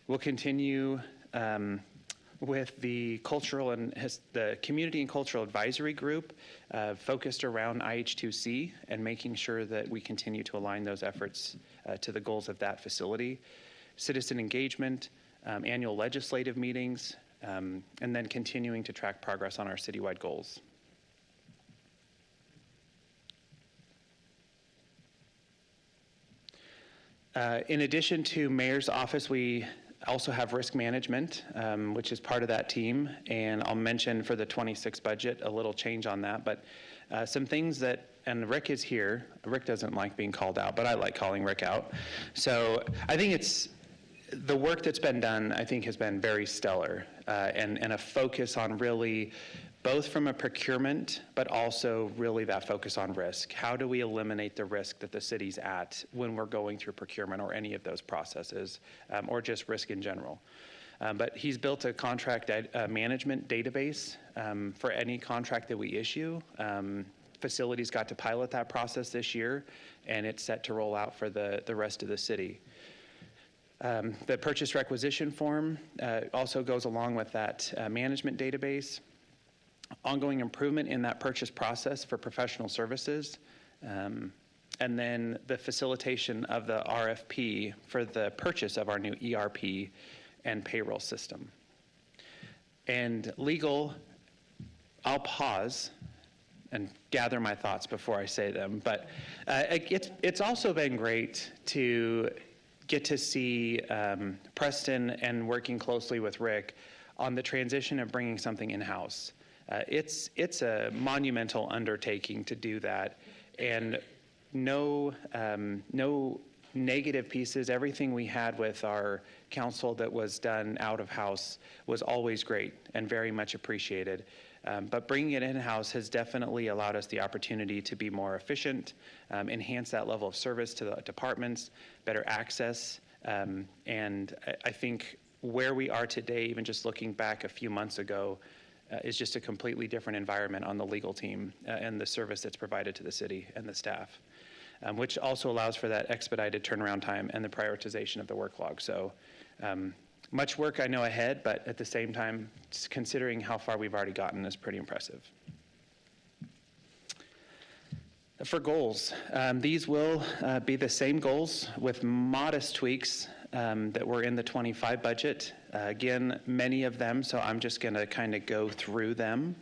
We'll continue with the cultural and the community and cultural advisory group focused around IH2C and making sure that we continue to align those efforts to the goals of that facility. Citizen engagement, annual legislative meetings, and then continuing to track progress on our citywide goals. In addition to Mayor's Office, we also have risk management, which is part of that team. And I'll mention for the 26 budget a little change on that. But some things that, and Rick is here. Rick doesn't like being called out, but I like calling Rick out. So I think it's, the work that's been done, I think, has been very stellar, and a focus on really both from a procurement, but also really that focus on risk. How do we eliminate the risk that the city's at when we're going through procurement or any of those processes, or just risk in general? But he's built a contract management database for any contract that we issue. Facilities got to pilot that process this year, and it's set to roll out for the rest of the city. The purchase requisition form also goes along with that management database. Ongoing improvement in that purchase process for professional services, and then the facilitation of the RFP for the purchase of our new ERP and payroll system. And legal, I'll pause and gather my thoughts before I say them, but it's also been great to get to see Preston and working closely with Rick on the transition of bringing something in-house. It's a monumental undertaking to do that, and no negative pieces. Everything we had with our council that was done out of house was always great and very much appreciated. But bringing it in-house has definitely allowed us the opportunity to be more efficient, enhance that level of service to the departments, better access, and I think where we are today, even just looking back a few months ago, is just a completely different environment on the legal team and the service that's provided to the city and the staff, which also allows for that expedited turnaround time and the prioritization of the work log. So much work I know ahead, but at the same time, considering how far we've already gotten is pretty impressive. For goals, these will be the same goals with modest tweaks that were in the 25 budget. Again, many of them, so I'm just going to kind of go through them.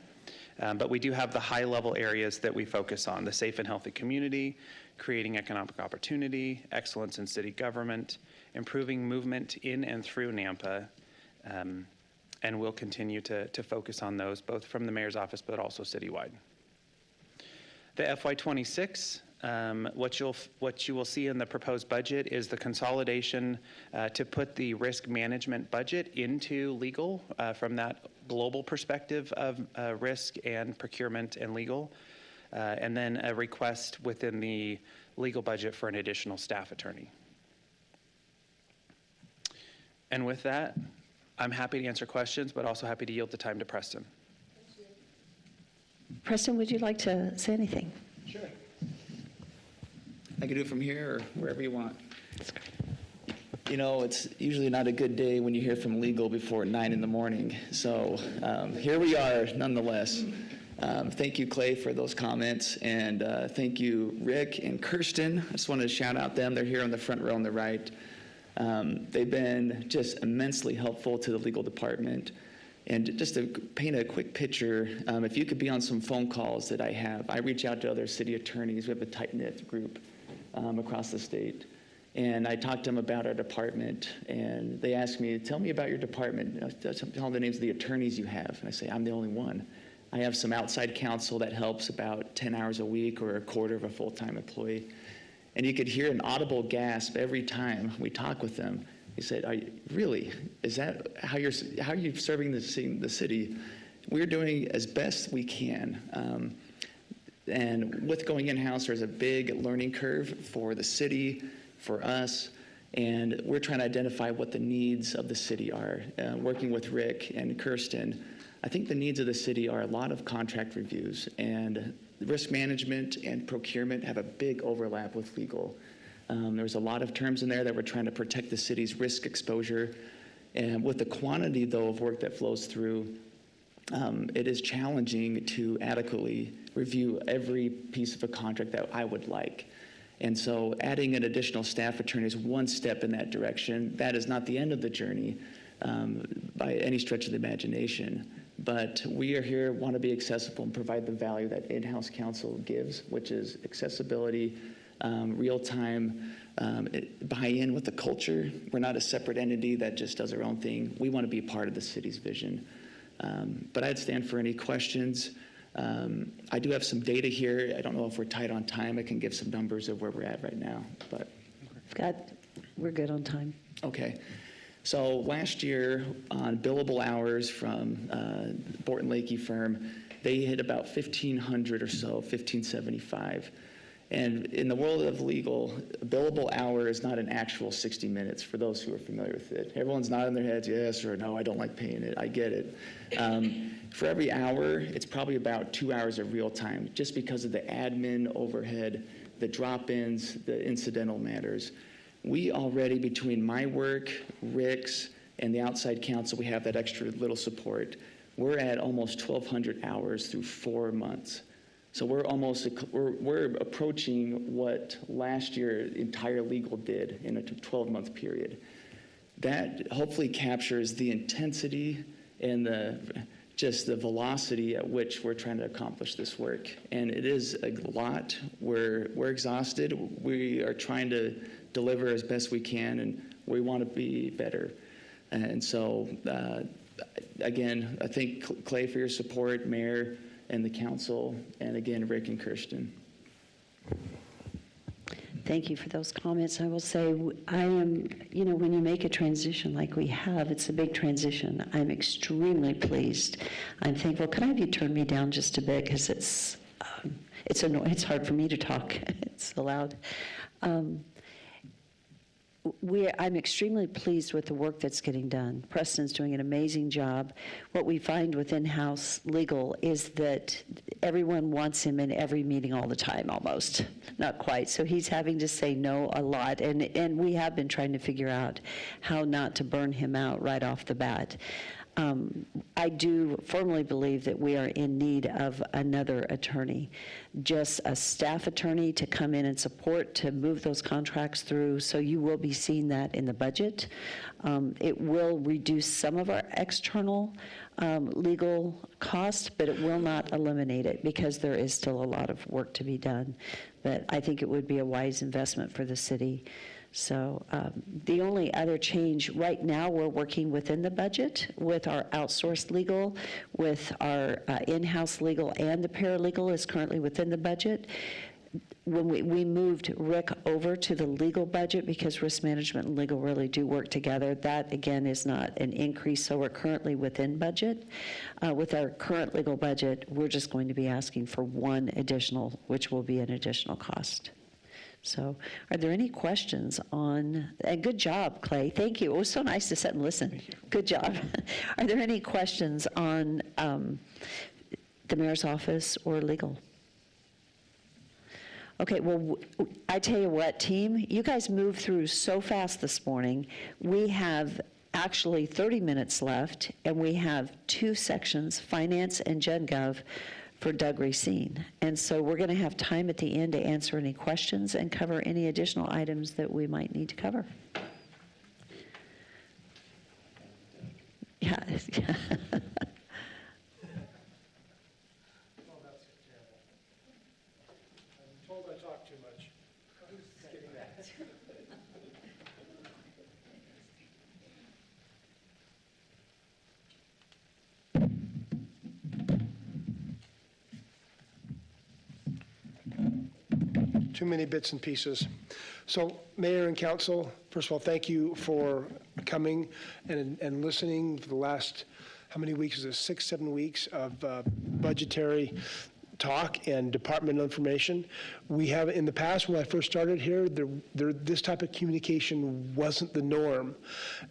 But we do have the high-level areas that we focus on: the safe and healthy community, creating economic opportunity, excellence in city government, improving movement in and through Nampa, and we'll continue to focus on those, both from the mayor's office but also citywide. The FY26, what you will see in the proposed budget is the consolidation to put the risk management budget into legal from that global perspective of risk and procurement and legal, and then a request within the legal budget for an additional staff attorney. And with that, I'm happy to answer questions, but also happy to yield the time to Preston. Preston, would you like to say anything? Sure. I can do it from here or wherever you want. You know, it's usually not a good day when you hear from legal before 9 in the morning. So here we are nonetheless. Thank you, Clay, for those comments. And thank you, Rick and Kirsten. I just wanted to shout out them. They're here on the front row on the right. They've been just immensely helpful to the legal department. And just to paint a quick picture, if you could be on some phone calls that I have, I reach out to other city attorneys. We have a tight-knit group across the state. And I talk to them about our department, and they ask me, tell me about your department. Tell them the names of the attorneys you have. And I say, I'm the only one. I have some outside counsel that helps about 10 hours a week or a quarter of a full-time employee. And you could hear an audible gasp every time we talk with them. He said, really, is that how you're serving the city? We're doing as best we can. And with going in-house, there's a big learning curve for the city, for us, And we're trying to identify what the needs of the city are. Working with Rick and Kirsten, I think the needs of the city are a lot of contract reviews, and risk management and procurement have a big overlap with legal. There's a lot of terms in there that we're trying to protect the city's risk exposure. And with the quantity, though, of work that flows through, it is challenging to adequately review every piece of a contract that I would like. And so adding an additional staff attorney is one step in that direction. That is not the end of the journey by any stretch of the imagination. But we are here, want to be accessible and provide the value that in-house counsel gives, which is accessibility, real-time, buy-in with the culture. We're not a separate entity that just does our own thing. We want to be part of the city's vision. But I'd stand for any questions. I do have some data here. I don't know if we're tight on time. I can give some numbers of where we're at right now. But We're good on time. okay. So last year on billable hours from Borton Lakey firm, they hit about 1,500 or so, 1,575. And in the world of legal, a billable hour is not an actual 60 minutes for those who are familiar with it. Everyone's nodding their heads, yes or no, I don't like paying it, I get it. For every hour, it's probably about 2 hours of real time, just because of the admin overhead, the drop-ins, the incidental matters. We already, between my work, Rick's, and the outside counsel, we have that extra little support. We're at almost 1,200 hours through 4 months. So we're approaching what last year entire legal did in a 12-month period. That hopefully captures the intensity and just the velocity at which we're trying to accomplish this work. And it is a lot. We're exhausted. We are trying to deliver as best we can, and we want to be better. And so, again, I thank Clay for your support, Mayor, and the council, and again, Rick and Kirsten. Thank you for those comments. I will say, I am, when you make a transition like we have, it's a big transition. I'm extremely pleased. I'm thankful. Could I have you turn me down just a bit, because it's annoying. It's hard for me to talk. It's so loud. I'm extremely pleased with the work that's getting done. Preston's doing an amazing job. What we find with in-house legal is that everyone wants him in every meeting all the time, almost. Not quite. So he's having to say no a lot, and we have been trying to figure out how not to burn him out right off the bat. I do firmly believe that we are in need of another attorney, just a staff attorney to come in and support, to move those contracts through. So you will be seeing that in the budget. It will reduce some of our external legal costs, but it will not eliminate it, because there is still a lot of work to be done. But I think it would be a wise investment for the city. So the only other change, right now we're working within the budget with our outsourced legal, with our in-house legal, and the paralegal is currently within the budget. When we moved Rick over to the legal budget, because risk management and legal really do work together, that again is not an increase, so we're currently within budget. With our current legal budget, we're just going to be asking for one additional, which will be an additional cost. So are there any questions on, and good job, Clay. Thank you. It was so nice to sit and listen. Good job. Are there any questions on the mayor's office or legal? Okay, well, I tell you what, team, you guys moved through so fast this morning. We have actually 30 minutes left, and we have 2 sections, Finance and Gen Gov, for Doug Racine. And so we're going to have time at the end to answer any questions and cover any additional items that we might need to cover. Yeah. Too many bits and pieces. So, Mayor and Council, first of all, thank you for coming and listening for the last, how many weeks is this, 6, 7 weeks of budgetary talk and departmental information. We have, in the past, when I first started here, this type of communication wasn't the norm.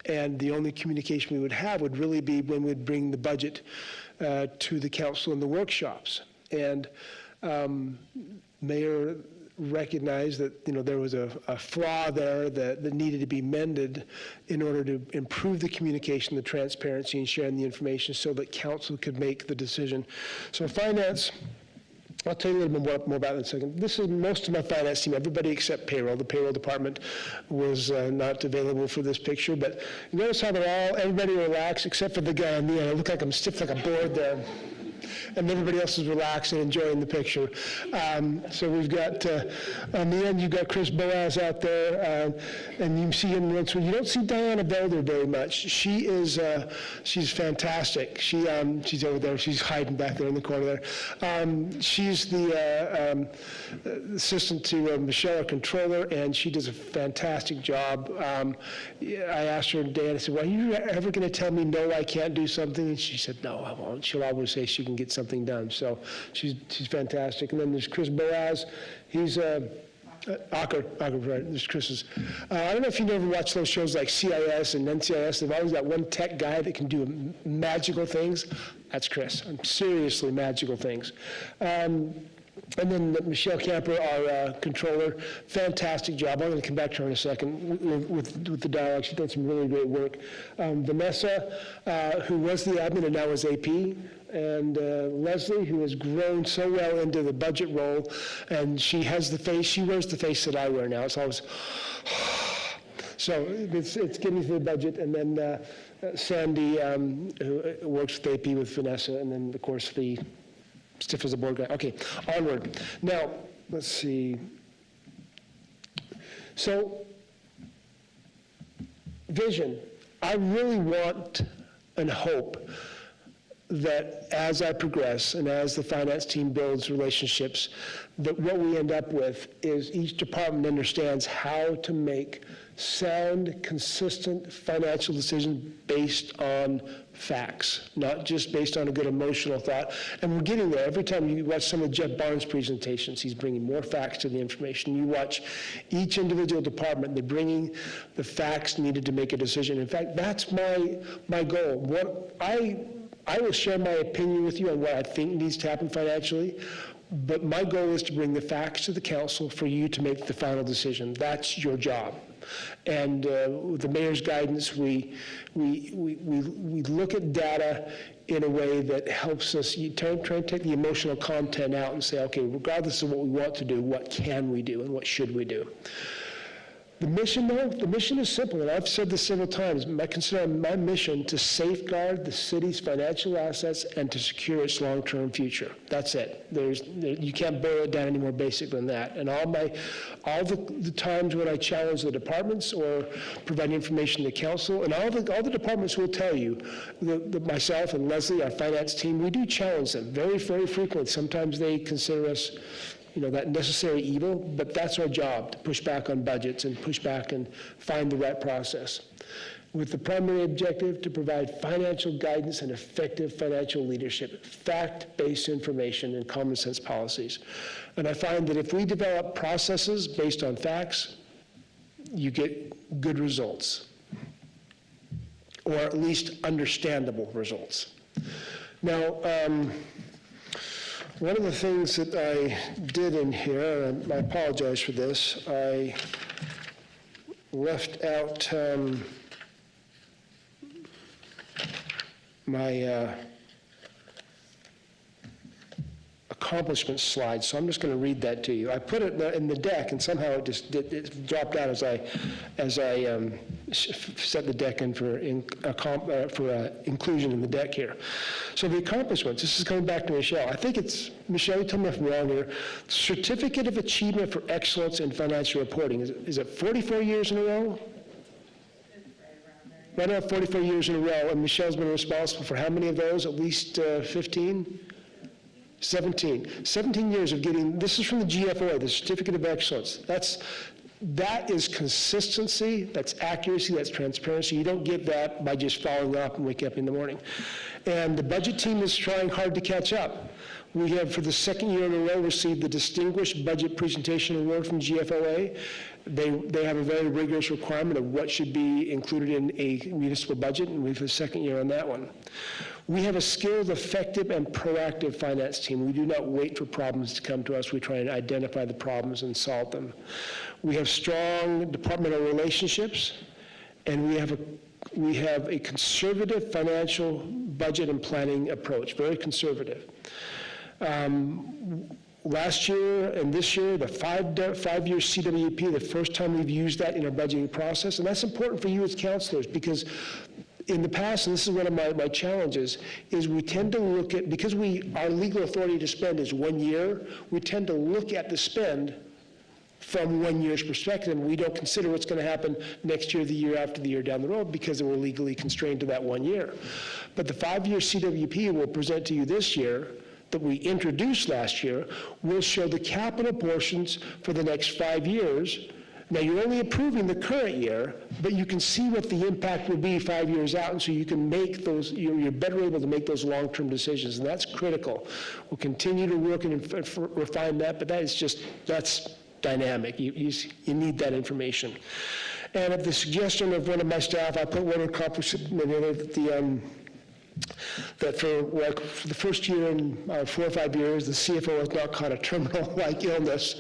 And the only communication we would have would really be when we'd bring the budget to the council in the workshops. And Mayor recognized that, you know, there was a flaw there that needed to be mended in order to improve the communication, the transparency, and sharing the information so that council could make the decision. So finance, I'll tell you a little bit more about it in a second. This is most of my finance team, everybody except payroll. The payroll department was not available for this picture, but you notice how everybody relaxed except for the guy on the end. I look like I'm stiff like a board there. And everybody else is relaxed and enjoying the picture. So we've got, on the end, you've got Chris Boaz out there, and you see him once. You don't see Diana Belder very much. She's fantastic. She's over there. She's hiding back there in the corner there. She's the assistant to Michelle, our controller, and she does a fantastic job. I asked her today, and I said, well, are you ever going to tell me, no, I can't do something? And she said, no, I won't. She'll always say she can get something done. So she's fantastic. And then there's Chris Boaz. He's Acker, right, there's Chris's. I don't know if you've ever watched those shows like CIS and NCIS. They've always got one tech guy that can do magical things. That's Chris. Seriously magical things. And then Michelle Camper, our controller, fantastic job. I'm going to come back to her in a second with the dialogue. She's done some really great work. Vanessa, who was the admin and now is AP, and Leslie, who has grown so well into the budget role, and she wears the face that I wear now. It's always, so it's getting to the budget, and then Sandy, who works with AP with Vanessa, and then, of course, the stiff as a board guy. Okay, onward. Now, let's see. So, vision. I really want and hope that as I progress and as the finance team builds relationships, that what we end up with is each department understands how to make sound, consistent financial decisions based on facts, not just based on a good emotional thought. And we're getting there. Every time you watch some of Jeff Barnes' presentations, he's bringing more facts to the information. You watch each individual department, they're bringing the facts needed to make a decision. In fact, that's my goal. What I will share my opinion with you on what I think needs to happen financially, but my goal is to bring the facts to the council for you to make the final decision. That's your job. And with the mayor's guidance, we look at data in a way that helps us try and take the emotional content out and say, okay, regardless of what we want to do, what can we do and what should we do? The mission, though, the mission is simple, and I've said this several times. I consider my mission to safeguard the city's financial assets and to secure its long-term future. That's it. You can't boil it down any more basic than that. And all the times when I challenge the departments or provide information to council, and all the departments will tell you, myself and Leslie, our finance team, we do challenge them very, very frequently. Sometimes they consider us that necessary evil, but that's our job, to push back on budgets and push back and find the right process. With the primary objective to provide financial guidance and effective financial leadership, fact-based information, and common sense policies. And I find that if we develop processes based on facts, you get good results, or at least understandable results. Now, one of the things that I did in here, and I apologize for this, I left out my accomplishment slide, so I'm just going to read that to you. I put it in the deck, and somehow it dropped out as I set the deck in for inclusion in the deck here. So the accomplishments, this is coming back to Michelle. I think it's, Michelle, you tell me if I'm wrong here, Certificate of Achievement for Excellence in Financial Reporting. Is it 44 years in a row? Right now, 44 years in a row, and Michelle's been responsible for how many of those? At least 15? 17 years of getting, this is from the GFOA, the Certificate of Excellence. That is consistency, that's accuracy, that's transparency. You don't get that by just following up and waking up in the morning. And the budget team is trying hard to catch up. We have, for the second year in a row, received the Distinguished Budget Presentation Award from GFOA. They have a very rigorous requirement of what should be included in a municipal budget, and we've the second year on that one. We have a skilled, effective, and proactive finance team. We do not wait for problems to come to us. We try and identify the problems and solve them. We have strong departmental relationships, and we have a conservative financial budget and planning approach, very conservative. Last year and this year, the five-year CWP, the first time we've used that in our budgeting process, and that's important for you as counselors, because in the past, and this is one of my challenges, is we tend to look at, because our legal authority to spend is 1 year, we tend to look at the spend from 1 year's perspective, and we don't consider what's going to happen next year, the year after, the year down the road, because we're legally constrained to that 1 year. But the 5-year CWP we'll present to you this year, that we introduced last year, will show the capital portions for the next 5 years. Now, you're only approving the current year, but you can see what the impact will be 5 years out, and so you can make those, you're better able to make those long-term decisions, and that's critical. We'll continue to work and refine that, but that's dynamic. You need that information. And at the suggestion of one of my staff, I put one accomplishment in it, that for the first year in 4 or 5 years, the CFO has not caught a terminal-like illness.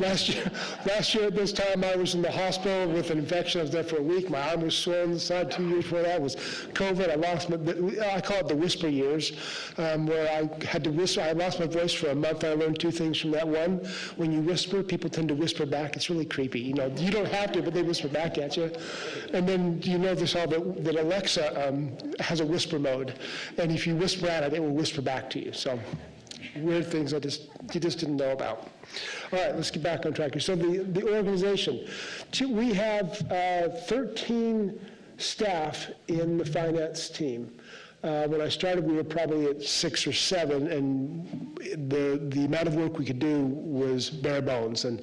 Last year at this time, I was in the hospital with an infection. I was there for a week. My arm was swollen inside. 2 years before that was COVID. I call it the whisper years, where I had to whisper. I lost my voice for a month. I learned 2 things from that. One, when you whisper, people tend to whisper back. It's really creepy. You don't have to, but they whisper back at you. And then you know this all, that Alexa has a whisper mode, and if you whisper at it will whisper back to you. So weird things you just didn't know about. All right, let's get back on track here. So the organization, we have 13 staff in the finance team. When I started, we were probably at 6 or 7, and the amount of work we could do was bare bones. And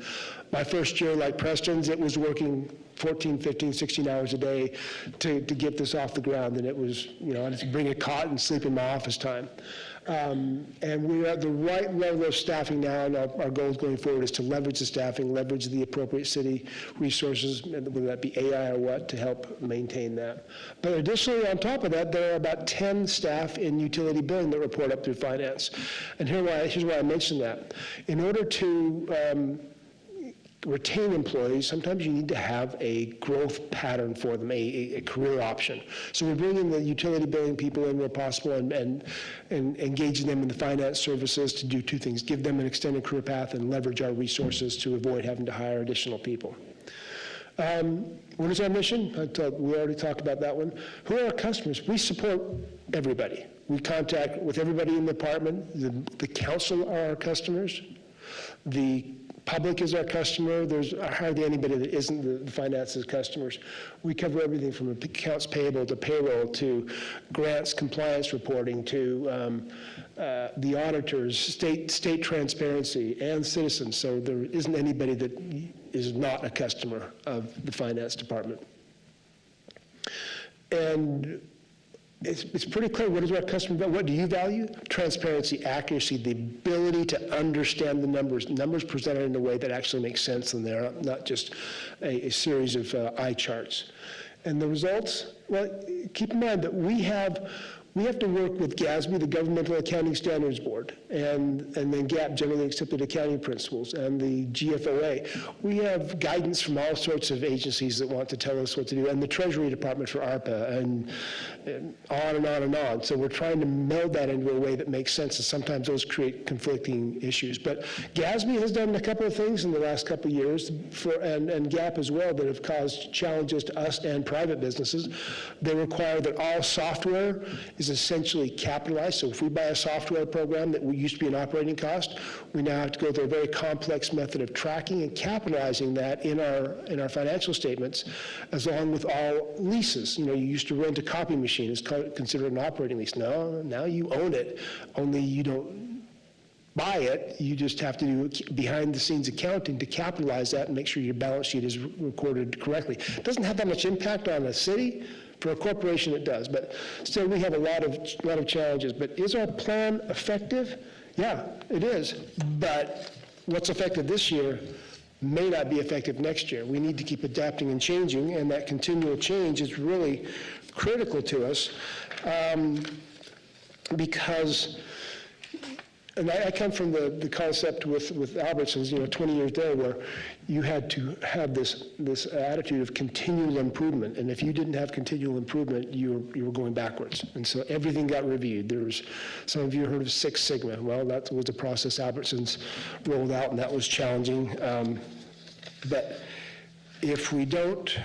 my first year, like Preston's, it was working 14, 15, 16 hours a day to get this off the ground. And it was, I had to bring a cot and sleep in my office time. And we're at the right level of staffing now, and our goals going forward is to leverage the staffing, leverage the appropriate city resources, whether that be AI or what, to help maintain that. But additionally, on top of that, there are about 10 staff in utility billing that report up through finance. And here's why I mentioned that. In order to retain employees, sometimes you need to have a growth pattern for them, a career option. So we're bringing the utility billing people in where possible and engaging them in the finance services to do 2 things: give them an extended career path and leverage our resources to avoid having to hire additional people. What is our mission? We already talked about that one. Who are our customers? We support everybody. We contact with everybody in the department. The council are our customers. The public is our customer. There's hardly anybody that isn't the finances customers. We cover everything from accounts payable to payroll to grants compliance reporting to the auditors, state transparency, and citizens. So there isn't anybody that is not a customer of the finance department. And it's pretty clear. What is our customer value? What do you value? Transparency, accuracy, the ability to understand the numbers presented in a way that actually makes sense, and they're not just a series of eye charts. And the results, well, keep in mind that we have to work with GASB, the Governmental Accounting Standards Board, and then GAP, Generally Accepted Accounting Principles, and the GFOA. We have guidance from all sorts of agencies that want to tell us what to do, and the Treasury Department for ARPA, and on and on and on. So we're trying to meld that into a way that makes sense, and sometimes those create conflicting issues. But GASB has done a couple of things in the last couple of years, and GAP as well, that have caused challenges to us and private businesses. They require that all software is essentially capitalized. So if we buy a software program that used to be an operating cost, we now have to go through a very complex method of tracking and capitalizing that in our financial statements, as along with all leases. You used to rent a copy machine. It's considered an operating lease. No, now you own it, only you don't buy it. You just have to do behind-the-scenes accounting to capitalize that and make sure your balance sheet is recorded correctly. It doesn't have that much impact on a city. For a corporation, it does, but still we have a lot of challenges. But is our plan effective? Yeah, it is, but what's effective this year may not be effective next year. We need to keep adapting and changing, and that continual change is really critical to us, because, and I come from the concept with Albertsons, 20 years there, where you had to have this attitude of continual improvement, and if you didn't have continual improvement, you were going backwards. And so everything got reviewed. Some of you heard of Six Sigma. Well, that was a process Albertsons rolled out, and that was challenging. But if we don't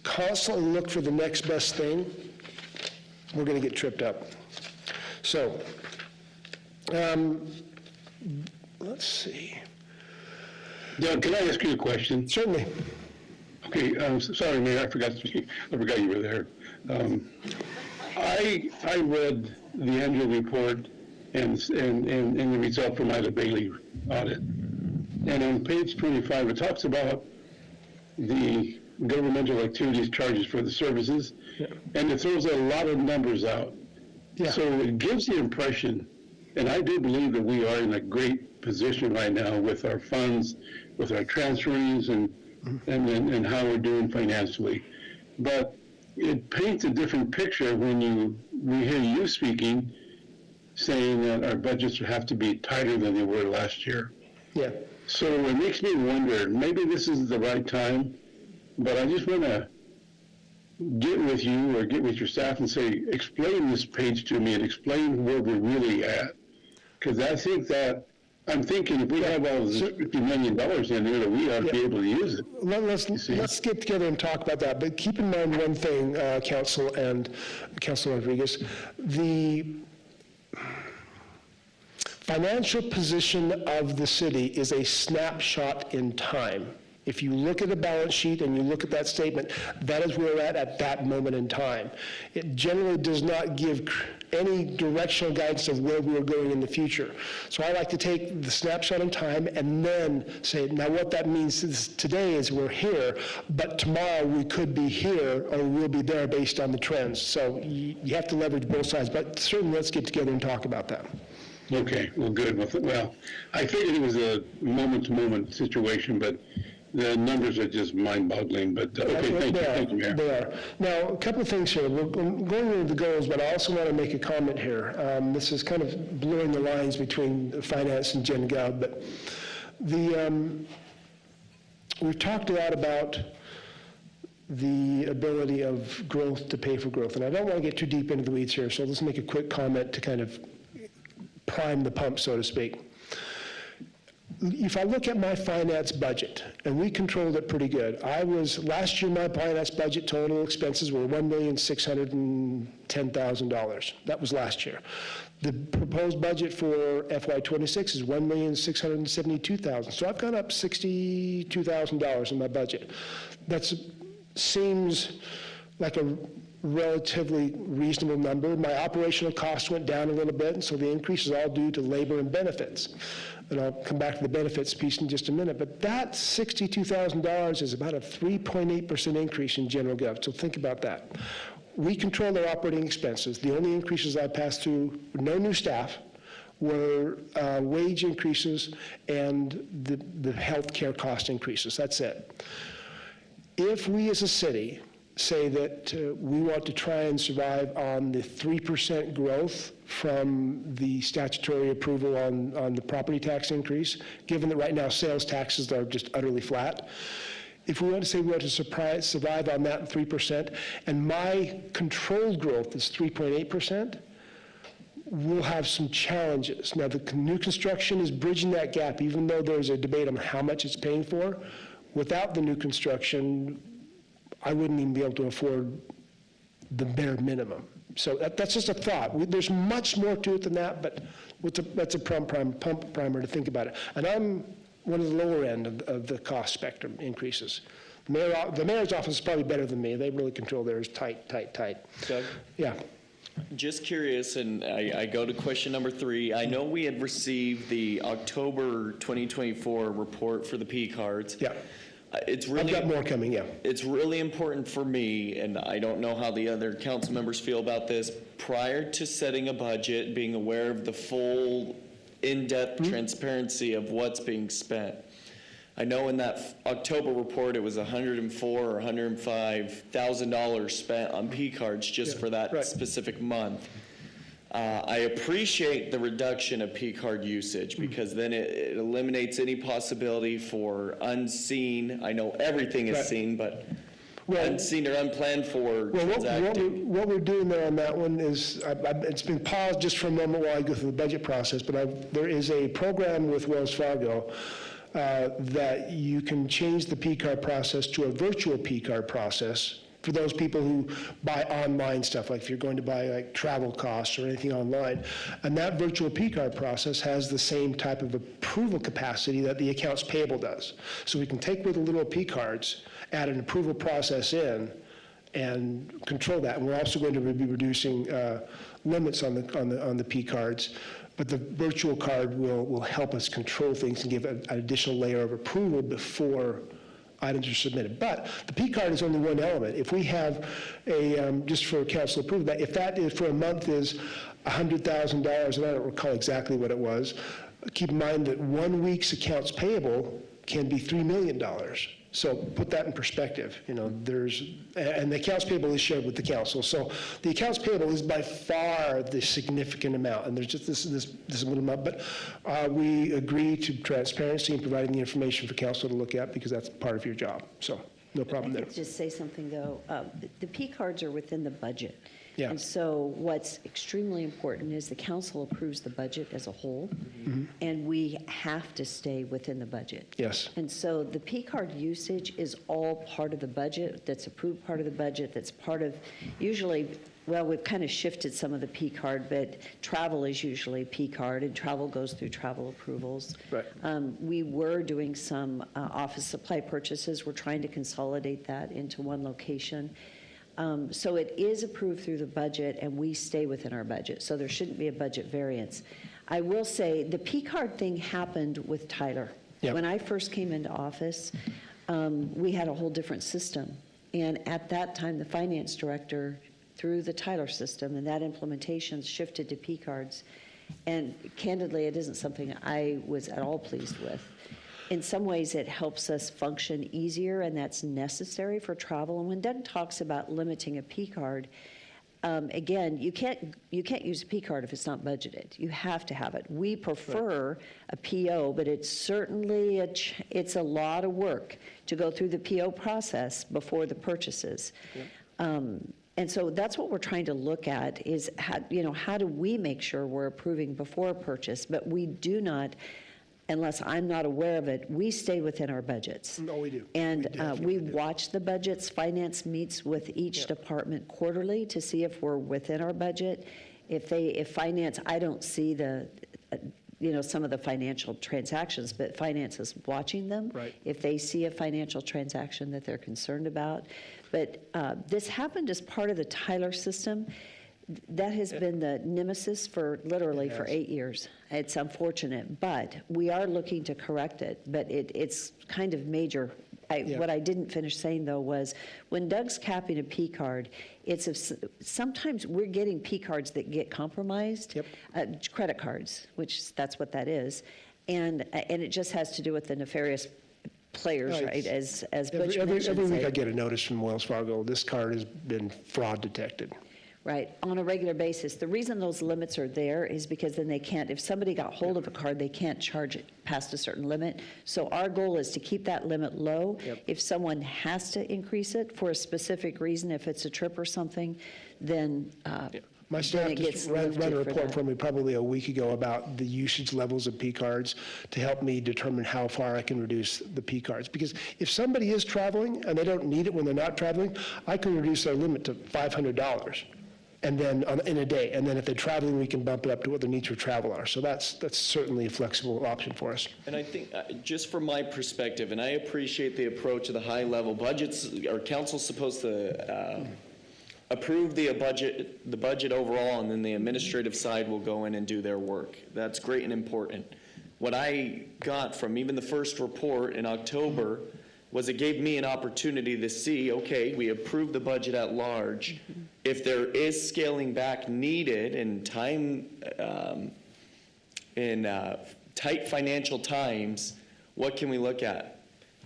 constantly look for the next best thing, we're going to get tripped up. So, let's see. Doug, can I ask you a question? Certainly. Okay, sorry, Mayor, I forgot you were there. I read the annual report and the result from Ida Bailey audit. And on page 25, it talks about the governmental activities charges for the services, and it throws a lot of numbers out. Yeah. So it gives the impression, and I do believe that we are in a great position right now with our funds, with our transferees, and how we're doing financially. But it paints a different picture when we hear you speaking, saying that our budgets have to be tighter than they were last year. Yeah. So it makes me wonder, maybe this is the right time, but I just want to get with you or get with your staff and say, explain this page to me and explain where we're really at. Because I'm thinking if we have all this $50 million in there, that we ought to be able to use it. Let's get together and talk about that. But keep in mind one thing, Council and Councilor Rodriguez, the financial position of the city is a snapshot in time. If you look at the balance sheet and you look at that statement, that is where we're at that moment in time. It generally does not give any directional guidance of where we are going in the future. So I like to take the snapshot in time and then say, now what that means today is we're here, but tomorrow we could be here or we'll be there based on the trends. So you have to leverage both sides, but certainly let's get together and talk about that. Okay, well, good. Well, I figured it was a moment-to-moment situation, but the numbers are just mind-boggling, but okay, thank you, Mayor. They are. Now, a couple of things here. We're going into the goals, but I also want to make a comment here. This is kind of blurring the lines between finance and Gen Gov, but we've talked a lot about the ability of growth to pay for growth, and I don't want to get too deep into the weeds here, so let's make a quick comment to kind of prime the pump, so to speak. If I look at my finance budget, and we controlled it pretty good, last year my finance budget total expenses were $1,610,000. That was last year. The proposed budget for FY26 is $1,672,000. So I've gone up $62,000 in my budget. That seems like a relatively reasonable number. My operational costs went down a little bit, and so the increase is all due to labor and benefits. And I'll come back to the benefits piece in just a minute, but that $62,000 is about a 3.8% increase in general gov, so think about that. We control our operating expenses. The only increases I passed through, no new staff, were wage increases and the health care cost increases, that's it. If we as a city say that we want to try and survive on the 3% growth from the statutory approval on the property tax increase, given that right now sales taxes are just utterly flat. If we want to say we want to survive on that 3%, and my controlled growth is 3.8%, we'll have some challenges. Now, the new construction is bridging that gap, even though there's a debate on how much it's paying for. Without the new construction, I wouldn't even be able to afford the bare minimum. So that's just a thought. There's much more to it than that, but that's a pump primer to think about it. And I'm one of the lower end of the cost spectrum increases. The mayor's office is probably better than me. They really control theirs tight. Doug? Yeah. Just curious, and I go to question number 3. I know we had received the October 2024 report for the P cards. Yeah. It's really, I've got more coming, yeah. It's really important for me, and I don't know how the other council members feel about this, prior to setting a budget, being aware of the full in-depth transparency of what's being spent. I know in that October report, it was $104,000 or $105,000 spent on P cards just for that specific month. I appreciate the reduction of P card usage because then it eliminates any possibility for unseen, I know everything is seen, but unseen or unplanned for transacting. What we're doing there on that one is, it's been paused just for a moment while I go through the budget process, but there is a program with Wells Fargo that you can change the P card process to a virtual P card process for those people who buy online stuff, like if you're going to buy like travel costs or anything online. And that virtual P card process has the same type of approval capacity that the accounts payable does. So we can take with the little P cards, add an approval process in, and control that. And we're also going to be reducing limits on the P cards. But the virtual card will help us control things and give an additional layer of approval before items are submitted. But the P card is only one element. If we have a, just for council approval, that if that is for a month is $100,000, and I don't recall exactly what it was, keep in mind that 1 week's accounts payable can be $3 million. So put that in perspective. You know, and the accounts payable is shared with the council. So the accounts payable is by far the significant amount, and there's just this little amount. But we agree to transparency and providing the information for council to look at because that's part of your job. So no problem there. Just say something though. The P cards are within the budget. Yeah. And so what's extremely important is the council approves the budget as a whole, and we have to stay within the budget. Yes. And so the P card usage is all part of the budget, that's approved part of the budget, that's part of, usually, well, we've kind of shifted some of the P card, but travel is usually P card, and travel goes through travel approvals. Right. We were doing some office supply purchases. We're trying to consolidate that into one location. So it is approved through the budget, and we stay within our budget, so there shouldn't be a budget variance. I will say, the P card thing happened with Tyler. Yep. When I first came into office, we had a whole different system, and at that time, the finance director, through the Tyler system, and that implementation shifted to P cards, and candidly, it isn't something I was at all pleased with. In some ways, it helps us function easier, and that's necessary for travel. And when Doug talks about limiting a P card, again, you can't use a P card if it's not budgeted. You have to have it. We prefer a PO, but it's certainly it's a lot of work to go through the PO process before the purchases. And so that's what we're trying to look at is how do we make sure we're approving before purchase, but we do not. Unless I'm not aware of it, we stay within our budgets. No, we do. And we watch the budgets. Finance meets with each department quarterly to see if we're within our budget. If finance, I don't see some of the financial transactions, but finance is watching them. Right. If they see a financial transaction that they're concerned about. But this happened as part of the Tyler system. That has been the nemesis for 8 years. It's unfortunate, but we are looking to correct it, but it's kind of major. What I didn't finish saying, though, was when Doug's capping a P card, sometimes we're getting P cards that get compromised, credit cards, which that's what that is, and it just has to do with the nefarious players, right, as Butch mentioned. Every week I get a notice from Wells Fargo, this card has been fraud detected. Right, on a regular basis. The reason those limits are there is because then they can't, if somebody got hold of a card, they can't charge it past a certain limit. So our goal is to keep that limit low. If someone has to increase it for a specific reason, if it's a trip or something, then My staff just ran a report for me probably a week ago about the usage levels of P cards to help me determine how far I can reduce the P cards. Because if somebody is traveling and they don't need it when they're not traveling, I can reduce their limit to $500. And then in a day, and then if they're traveling, we can bump it up to what their needs for travel are. So that's certainly a flexible option for us. And I think, just from my perspective, and I appreciate the approach of the high level budgets, our council's supposed to approve the budget overall, and then the administrative side will go in and do their work. That's great and important. What I got from even the first report in October was it gave me an opportunity to see, okay, we approved the budget at large. If there is scaling back needed and time in tight financial times, what can we look at?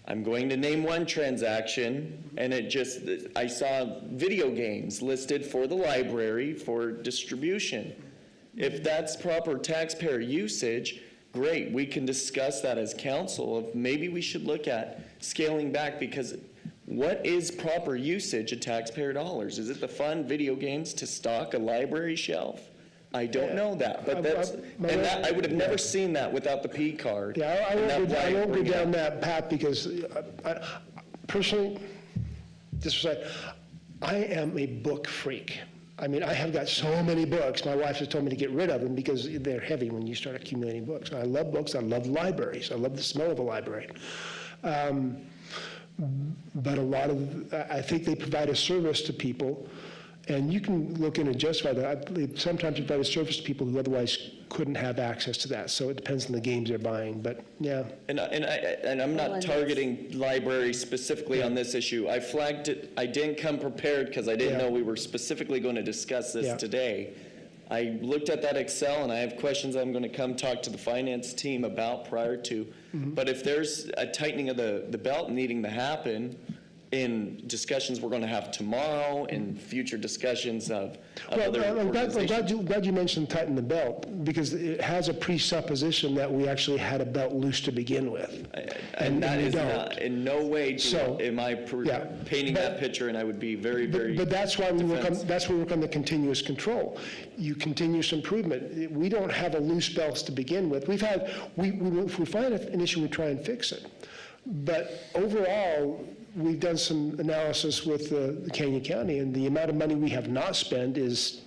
I'm going to name one transaction, and I saw video games listed for the library for distribution. If that's proper taxpayer usage, great, we can discuss that as council of maybe we should look at scaling back, because what is proper usage of taxpayer dollars? Is it to fund video games to stock a library shelf? I don't know that, but I would have never seen that without the P card. Yeah, I won't go down that path because personally, I am a book freak. I mean, I have got so many books. My wife has told me to get rid of them because they're heavy when you start accumulating books. I love books. I love libraries. I love the smell of a library. But I think they provide a service to people, and you can look in and justify that. I believe sometimes they provide a service to people who otherwise couldn't have access to that. So it depends on the games they're buying, but yeah. And I'm not targeting libraries specifically on this issue. I flagged it. I didn't come prepared because I didn't know we were specifically going to discuss this today. I looked at that Excel, and I have questions I'm going to come talk to the finance team about prior to. But if there's a tightening of the belt needing to happen in discussions we're going to have tomorrow, in future discussions of other organizations. I'm glad you mentioned tighten the belt, because it has a presupposition that we actually had a belt loose to begin with. And that is not, in no way am I painting that picture, and I would be very, very But that's why we work on the continuous control. Continuous improvement. We don't have a loose belt to begin with. If we find an issue, we try and fix it. But overall, we've done some analysis with the Canyon County, and the amount of money we have not spent is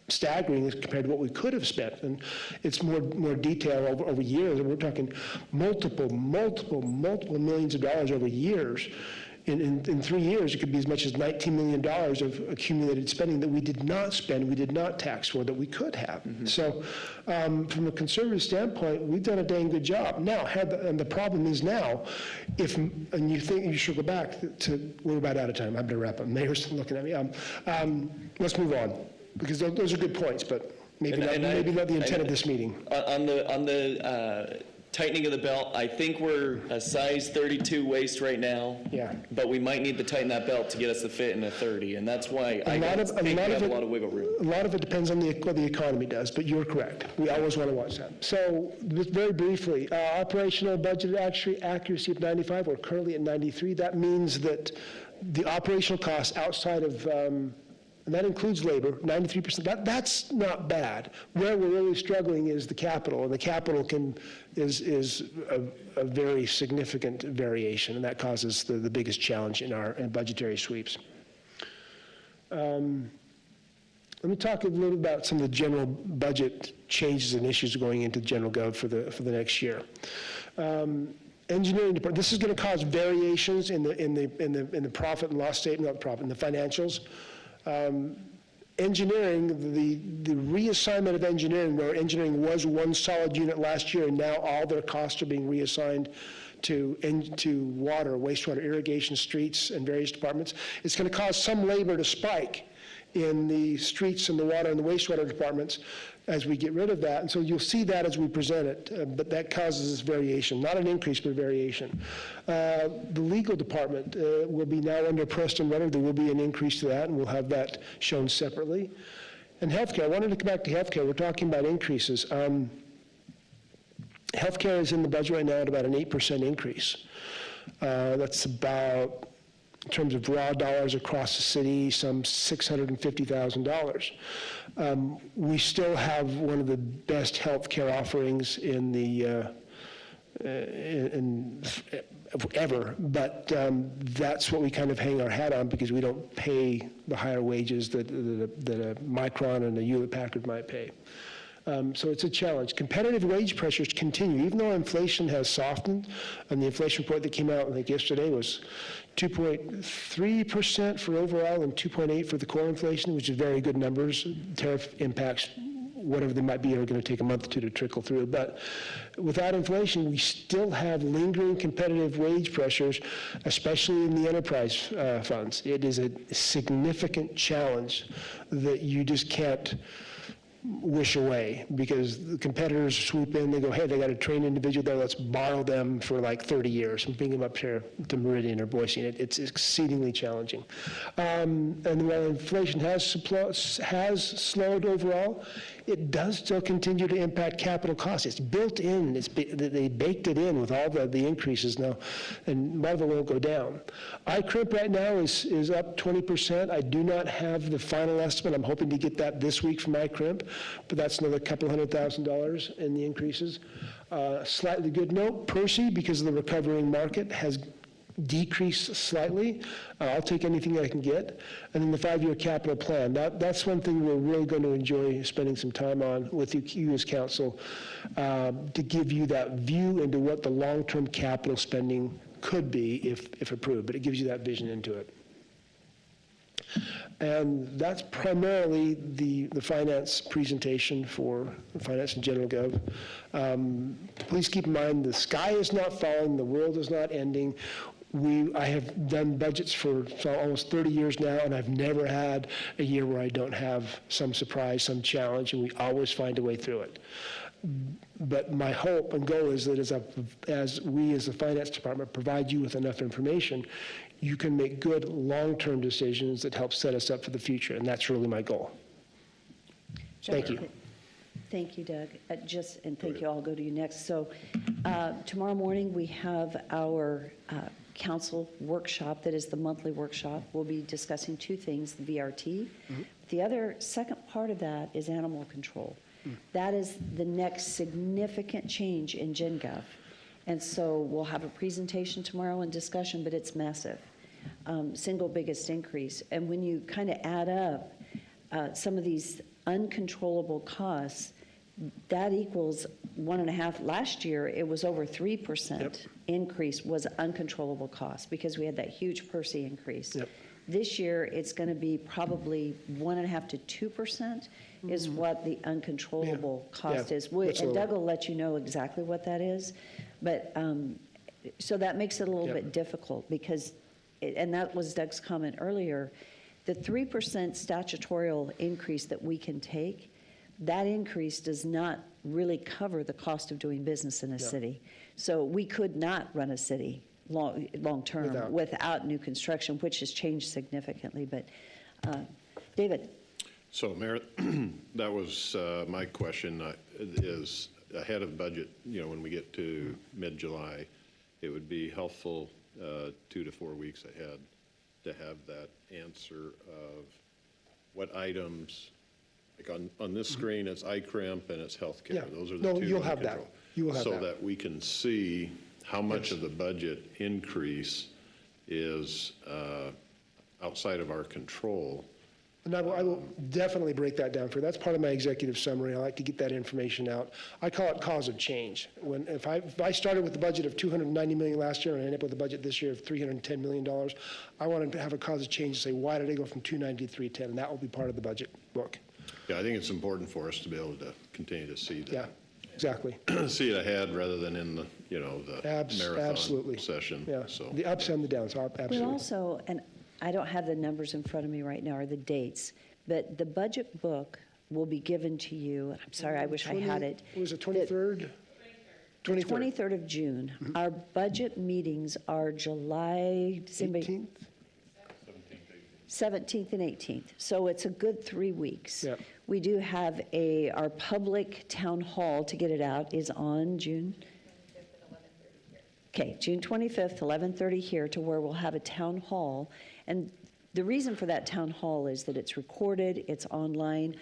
staggering as compared to what we could have spent. And it's more detail over years. And we're talking multiple millions of dollars over years. In 3 years, it could be as much as $19 million of accumulated spending that we did not spend, we did not tax for, that we could have. So from a conservative standpoint, we've done a dang good job. Now, and the problem is now, and you think you should go back to, we're about out of time. I'm going to wrap up. Mayor's looking at me. Let's move on, because those are good points, but maybe not the intent of this meeting. On the tightening of the belt, I think we're a size 32 waist right now. Yeah. But we might need to tighten that belt to get us to fit in a 30, and that's why I think we have a lot of wiggle room. A lot of it depends on what the economy does, but you're correct. We always want to watch that. So, just very briefly, operational budget accuracy of 95, we're currently at 93. That means that the operational costs outside of, and that includes labor, 93%. That's not bad. Where we're really struggling is the capital, and the capital is a very significant variation, and that causes the biggest challenge in our budgetary sweeps. Let me talk a little about some of the general budget changes and issues going into general gov for the next year. Engineering department. This is going to cause variations in the profit and loss statement, not the profit, in the financials. Engineering, the reassignment of engineering, where engineering was one solid unit last year, and now all their costs are being reassigned to water, wastewater, irrigation, streets, and various departments. It's going to cause some labor to spike in the streets and the water and the wastewater departments as we get rid of that. And so you'll see that as we present it, but that causes this variation, not an increase, but a variation. The legal department will be now under Preston Rutter. There will be an increase to that, and we'll have that shown separately. And healthcare, I wanted to come back to healthcare. We're talking about increases. Healthcare is in the budget right now at about an 8% increase. That's about, in terms of raw dollars across the city, some $650,000. We still have one of the best health care offerings in ever, but that's what we kind of hang our hat on, because we don't pay the higher wages that a Micron and a Hewlett-Packard might pay. So it's a challenge. Competitive wage pressures continue, even though inflation has softened. And the inflation report that came out, I think yesterday, was 2.3% for overall and 2.8% for the core inflation, which is very good numbers. Tariff impacts, whatever they might be, are going to take a month or two to trickle through. But without inflation, we still have lingering competitive wage pressures, especially in the enterprise funds. It is a significant challenge that you just can't wish away, because the competitors swoop in, they go, hey, they got a trained individual there, let's borrow them for like 30 years and bring them up here to Meridian or Boise. It's exceedingly challenging. And while inflation has slowed overall, it does still continue to impact capital costs. It's built in, they baked it in with all the increases now, and a lot of it won't go down. iCrimp right now is up 20%. I do not have the final estimate. I'm hoping to get that this week from iCrimp, but that's another couple $100,000 in the increases. Slightly good note, Percy, because of the recovering market, has decreased slightly. I'll take anything I can get. And then the 5-year capital plan. That's one thing we're really going to enjoy spending some time on with you as council, to give you that view into what the long-term capital spending could be if approved, but it gives you that vision into it. And that's primarily the finance presentation for Finance and General Gov. Please keep in mind, the sky is not falling, the world is not ending. I have done budgets for almost 30 years now, and I've never had a year where I don't have some surprise, some challenge, and we always find a way through it. But my hope and goal is that as we as the finance department provide you with enough information, you can make good long-term decisions that help set us up for the future, and that's really my goal. Thank you. Thank you, Doug. And thank you, I'll go to you next. So tomorrow morning, we have our council workshop, that is the monthly workshop. We'll be discussing two things, the VRT. Mm-hmm. The other second part of that is animal control. That is the next significant change in GenGov. And so we'll have a presentation tomorrow and discussion, but it's massive. Single biggest increase. And when you kind of add up some of these uncontrollable costs, that equals 1.5. Last year, it was over 3% increase was uncontrollable costs because we had that huge Percy increase. Yep. This year, it's going to be probably 1.5 to 2% is what the uncontrollable cost is. And Doug will let you know exactly what that is. But so that makes it a little bit difficult because, and that was Doug's comment earlier, the 3% statutorial increase that we can take, that increase does not really cover the cost of doing business in a city. So we could not run a city long-term without new construction, which has changed significantly. But David. So, Mayor, that was my question is ahead of budget, when we get to mid-July, it would be helpful 2 to 4 weeks ahead to have that answer of what items, like on this screen, it's iCrimp and it's healthcare. Yeah. Those are the two. You'll have that. You will have so that. that we can see how much of the budget increase is outside of our control. And I will definitely break that down for you. That's part of my executive summary. I like to get that information out. I call it cause of change. If I started with the budget of $290 million last year and I end up with a budget this year of $310 million, I want to have a cause of change to say, why did I go from 290 to 310? And that will be part of the budget book. Yeah, I think it's important for us to be able to continue to see that. Yeah, exactly. See it ahead rather than in the, the marathon session. Yeah, so. The ups and the downs, absolutely. We also, and I don't have the numbers in front of me right now or the dates, but the budget book will be given to you. I'm sorry, I wish I had it. Was it 23rd? 23rd of June. Mm-hmm. Our budget meetings are July 18th? 17th and 18th. So it's a good 3 weeks. Yep. We do have our public town hall to get it out is on June 25th, 11:30 here to where we'll have a town hall. And the reason for that town hall is that it's recorded, it's online.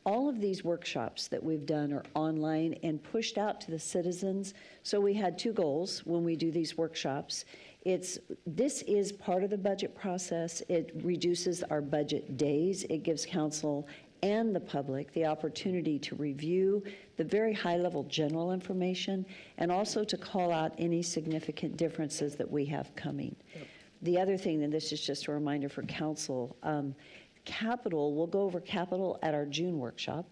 All of these workshops that we've done are online and pushed out to the citizens. So we had two goals when we do these workshops. This is part of the budget process. It reduces our budget days. It gives council and the public the opportunity to review the very high-level general information and also to call out any significant differences that we have coming. Yep. The other thing, and this is just a reminder for council, we'll go over capital at our June workshop.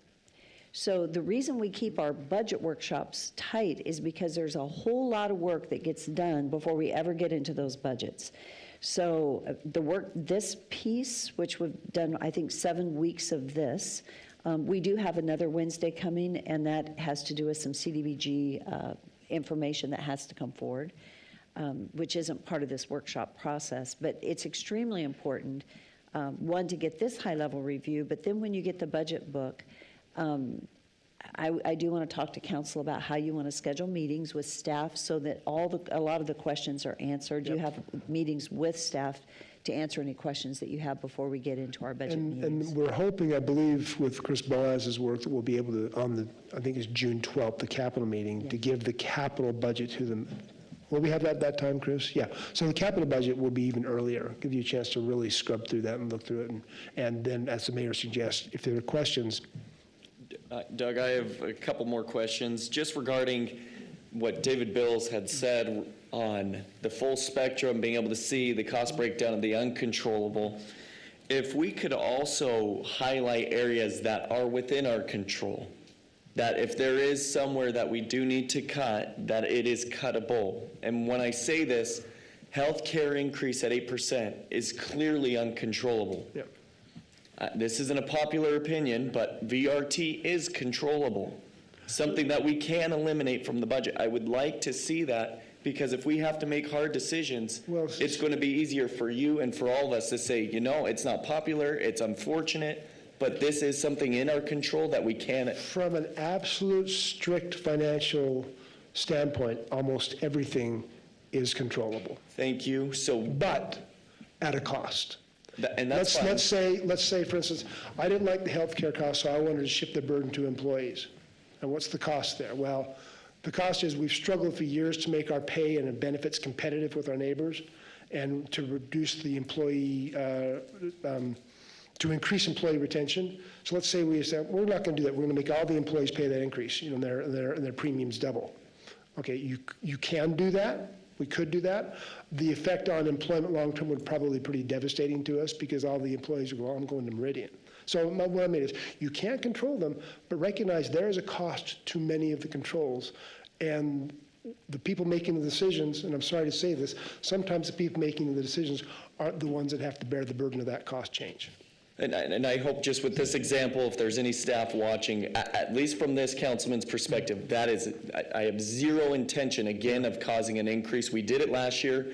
So the reason we keep our budget workshops tight is because there's a whole lot of work that gets done before we ever get into those budgets. So this piece, which we've done, I think, 7 weeks of this, We do have another Wednesday coming, and that has to do with some CDBG information that has to come forward, which isn't part of this workshop process. But it's extremely important, one, to get this high-level review, but then when you get the budget book, I do want to talk to council about how you want to schedule meetings with staff so that a lot of the questions are answered. You have meetings with staff to answer any questions that you have before we get into our budget meetings. And we're hoping, I believe, with Chris Boaz's work, that we'll be able to, on the, I think it's June 12th, the capital meeting, to give the capital budget to them. Will we have that time, Chris? Yeah. So the capital budget will be even earlier, give you a chance to really scrub through that and look through it. And then, as the mayor suggests, if there are questions. Doug, I have a couple more questions, just regarding what David Bills had said on the full spectrum, being able to see the cost breakdown of the uncontrollable. If we could also highlight areas that are within our control, that if there is somewhere that we do need to cut, that it is cuttable. And when I say this, healthcare increase at 8% is clearly uncontrollable. Yep. This isn't a popular opinion, but VRT is controllable, something that we can eliminate from the budget. I would like to see that, because if we have to make hard decisions, it's going to be easier for you and for all of us to say, you know, it's not popular, it's unfortunate, but this is something in our control that we can. From an absolute strict financial standpoint, almost everything is controllable. Thank you. But at a cost. And that's fine. Let's say, for instance, I didn't like the healthcare cost, so I wanted to shift the burden to employees. And what's the cost there? Well, the cost is we've struggled for years to make our pay and benefits competitive with our neighbors, and to reduce the employee, to increase employee retention. So let's say we say, we're not going to do that. We're going to make all the employees pay that increase, you know, and their premiums double. Okay, you can do that. We could do that. The effect on employment long-term would probably be pretty devastating to us, because all the employees would go, I'm going to Meridian. So what I mean is, you can't control them, but recognize there is a cost to many of the controls. And the people making the decisions, and I'm sorry to say this, sometimes the people making the decisions aren't the ones that have to bear the burden of that cost change. And I hope just with this example, if there's any staff watching, at least from this councilman's perspective, that is, I have zero intention, again, of causing an increase. We did it last year.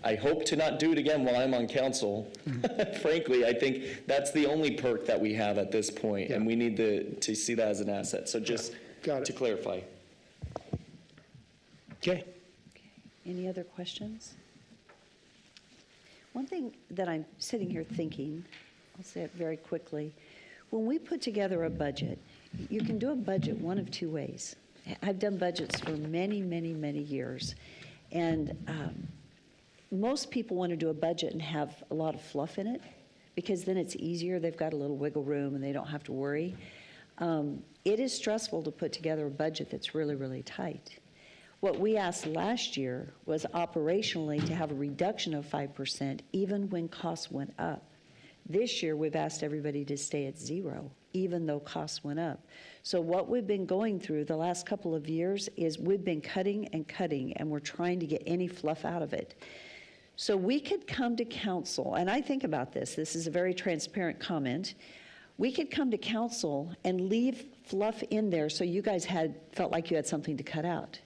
I hope to not do it again while I'm on council. Frankly, I think that's the only perk that we have at this point, and we need to see that as an asset. So just to clarify. Okay. Any other questions? One thing that I'm sitting here thinking, I'll say it very quickly. When we put together a budget, you can do a budget one of two ways. I've done budgets for many, many, many years. And most people want to do a budget and have a lot of fluff in it, because then it's easier. They've got a little wiggle room and they don't have to worry. It is stressful to put together a budget that's really, really tight. What we asked last year was operationally to have a reduction of 5% even when costs went up. This year, we've asked everybody to stay at zero, even though costs went up. So what we've been going through the last couple of years is we've been cutting and cutting, and we're trying to get any fluff out of it. So we could come to council, and I think about this. This is a very transparent comment. We could come to council and leave fluff in there so you guys felt like you had something to cut out.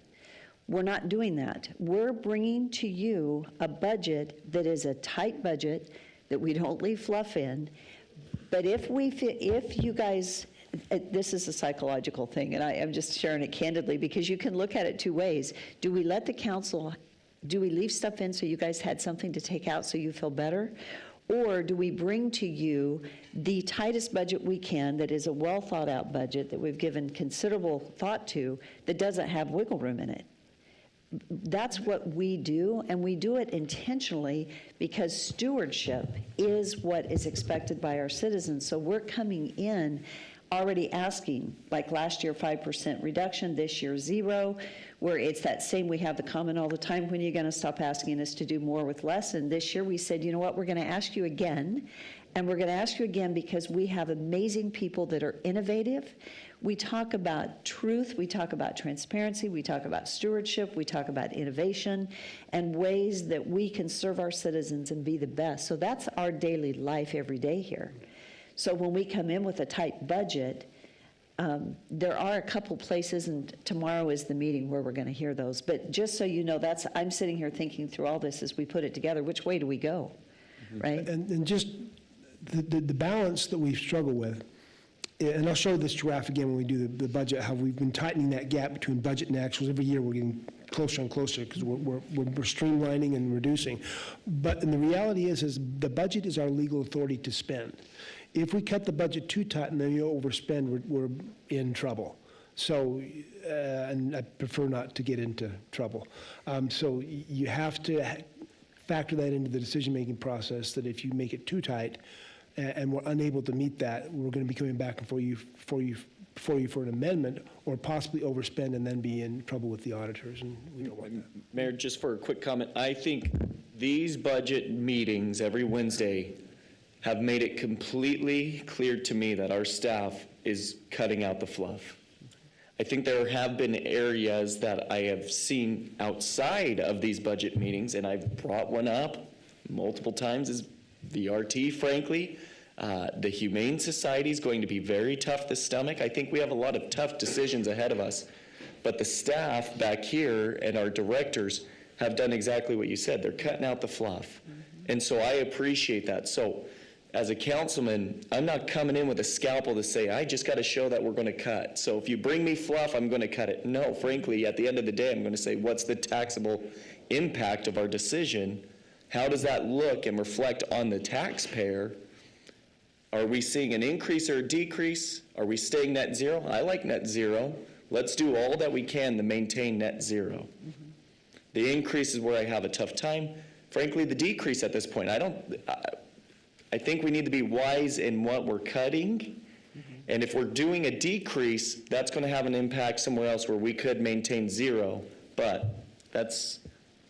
We're not doing that. We're bringing to you a budget that is a tight budget, that we don't leave fluff in. But if you guys, this is a psychological thing, and I am just sharing it candidly, because you can look at it two ways. Do we let the council, do we leave stuff in so you guys had something to take out so you feel better? Or do we bring to you the tightest budget we can, that is a well thought out budget that we've given considerable thought to, that doesn't have wiggle room in it? That's what we do, and we do it intentionally because stewardship is what is expected by our citizens. So we're coming in already asking, like last year, 5% reduction, this year 0, where it's that same, we have the comment all the time, when are you going to stop asking us to do more with less? And this year we said, you know what, we're going to ask you again, and we're going to ask you again because we have amazing people that are innovative. We talk about truth, we talk about transparency, we talk about stewardship, we talk about innovation, and ways that we can serve our citizens and be the best. So that's our daily life every day here. So when we come in with a tight budget, there are a couple places, and tomorrow is the meeting where we're going to hear those. But just so you know, I'm sitting here thinking through all this as we put it together. Which way do we go, right? And just the balance that we struggle with, and I'll show this graph again when we do the budget, how we've been tightening that gap between budget and actuals. Every year we're getting closer and closer because we're streamlining and reducing. But and the reality is the budget is our legal authority to spend. If we cut the budget too tight and then you overspend, we're in trouble. So, and I prefer not to get into trouble. So you have to factor that into the decision-making process, that if you make it too tight and we're unable to meet that, we're going to be coming back for you for an amendment, or possibly overspend and then be in trouble with the auditors, and we don't want that. Mayor, just for a quick comment, I think these budget meetings every Wednesday have made it completely clear to me that our staff is cutting out the fluff. I think there have been areas that I have seen outside of these budget meetings, and I've brought one up multiple times, is VRT, frankly. The Humane Society is going to be very tough to stomach. I think we have a lot of tough decisions ahead of us, but the staff back here and our directors have done exactly what you said. They're cutting out the fluff. And so I appreciate that. So as a councilman, I'm not coming in with a scalpel to say, I just got to show that we're going to cut. So if you bring me fluff, I'm going to cut it. No, frankly, at the end of the day, I'm going to say, what's the taxable impact of our decision? How does that look and reflect on the taxpayer? Are we seeing an increase or a decrease? Are we staying net zero? I like net zero. Let's do all that we can to maintain net zero. The increase is where I have a tough time. Frankly, the decrease at this point, I think we need to be wise in what we're cutting. And if we're doing a decrease, that's going to have an impact somewhere else where we could maintain zero. But that's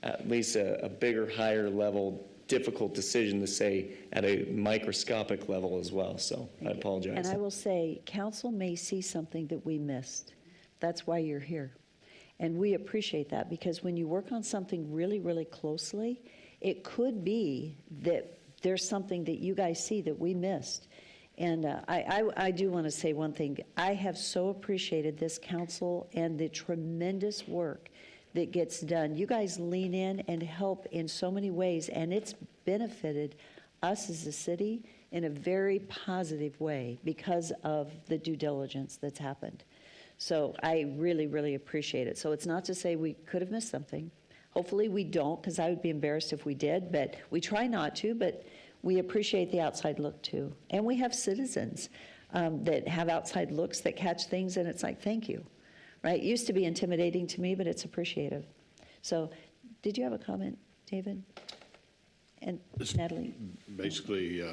at least a bigger, higher level, difficult decision to say at a microscopic level as well. So I apologize. And I will say, council may see something that we missed. That's why you're here. And we appreciate that, because when you work on something really, really closely, it could be that there's something that you guys see that we missed. And I do want to say one thing. I have so appreciated this council and the tremendous work that gets done. You guys lean in and help in so many ways, and it's benefited us as a city in a very positive way because of the due diligence that's happened. So I really, really appreciate it. So it's not to say we could have missed something. Hopefully we don't, because I would be embarrassed if we did, but we try not to, but we appreciate the outside look too. And we have citizens that have outside looks that catch things, and it's like, thank you, right? It used to be intimidating to me, but it's appreciative. So did you have a comment, David? And Natalie? Basically,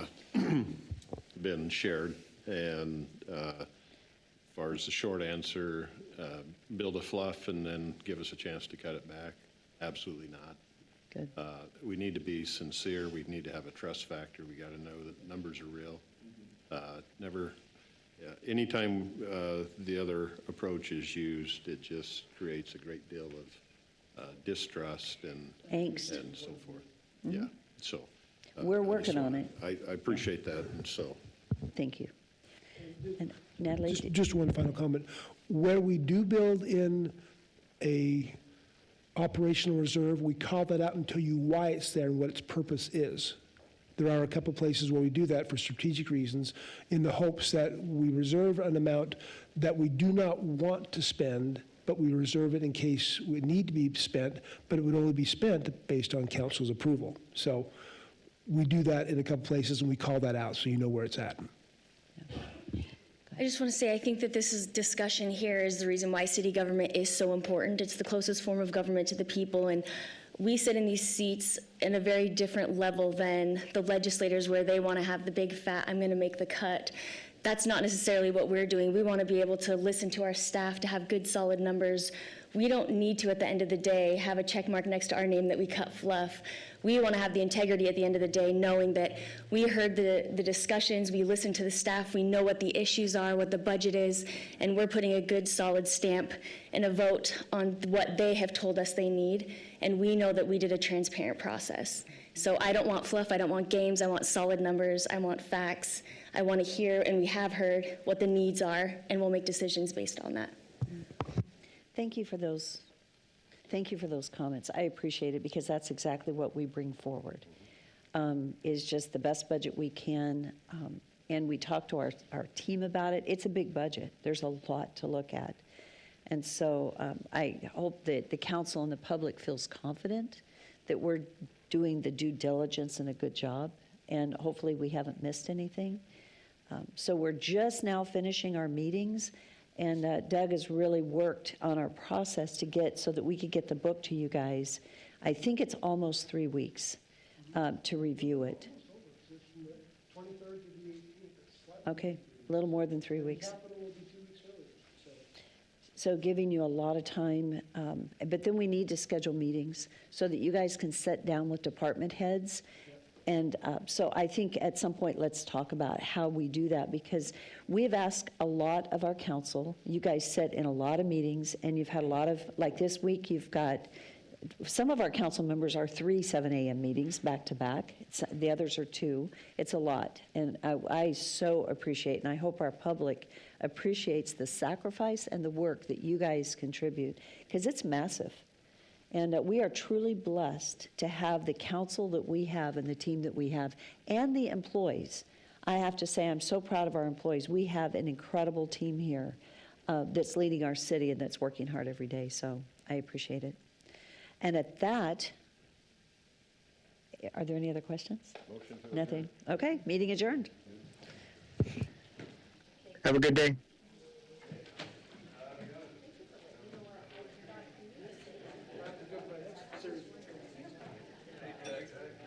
been shared, and as far as the short answer, build a fluff and then give us a chance to cut it back. Absolutely not. Good. We need to be sincere. We need to have a trust factor. We got to know that numbers are real. Anytime the other approach is used, it just creates a great deal of distrust and angst and so forth. Yeah. So we're working on it. I appreciate that, and so Thank you. And Natalie? Just one final comment. Where we do build in a operational reserve, we call that out and tell you why it's there and what its purpose is. There are a couple places where we do that for strategic reasons, in the hopes that we reserve an amount that we do not want to spend, but we reserve it in case it need to be spent, but it would only be spent based on council's approval. So we do that in a couple places, and we call that out so you know where it's at. I just want to say, I think that this discussion here is the reason why city government is so important. It's the closest form of government to the people, and we sit in these seats in a very different level than the legislators, where they want to have the big fat, I'm going to make the cut. That's not necessarily what we're doing. We want to be able to listen to our staff, to have good, solid numbers. We don't need to, at the end of the day, have a check mark next to our name that we cut fluff. We want to have the integrity at the end of the day, knowing that we heard the discussions, we listened to the staff, we know what the issues are, what the budget is, and we're putting a good, solid stamp and a vote on what they have told us they need, and we know that we did a transparent process. So I don't want fluff, I don't want games, I want solid numbers, I want facts. I want to hear, and we have heard, what the needs are, and we'll make decisions based on that. Thank you for those. Thank you for those comments. I appreciate it because that's exactly what we bring forward, is just the best budget we can. And we talked to our team about it. It's a big budget. There's a lot to look at. And so I hope that the council and the public feels confident that we're doing the due diligence and a good job. And hopefully we haven't missed anything. So we're just now finishing our meetings. And Doug has really worked on our process to get so that we could get the book to you guys. I think it's almost 3 weeks to review it. Okay, a little more than 3 weeks. So giving you a lot of time, but then we need to schedule meetings so that you guys can sit down with department heads. And so I think at some point, let's talk about how we do that, because we've asked a lot of our council. You guys sit in a lot of meetings, and you've had a lot of, like this week, you've got, some of our council members are 3 7 a.m. meetings back to back. The others are 2. It's a lot. And I so appreciate, and I hope our public appreciates the sacrifice and the work that you guys contribute, because it's massive. And we are truly blessed to have the council that we have and the team that we have and the employees. I have to say, I'm so proud of our employees. We have an incredible team here that's leading our city and that's working hard every day. So I appreciate it. And at that, are there any other questions? Nothing. Okay, meeting adjourned. Have a good day.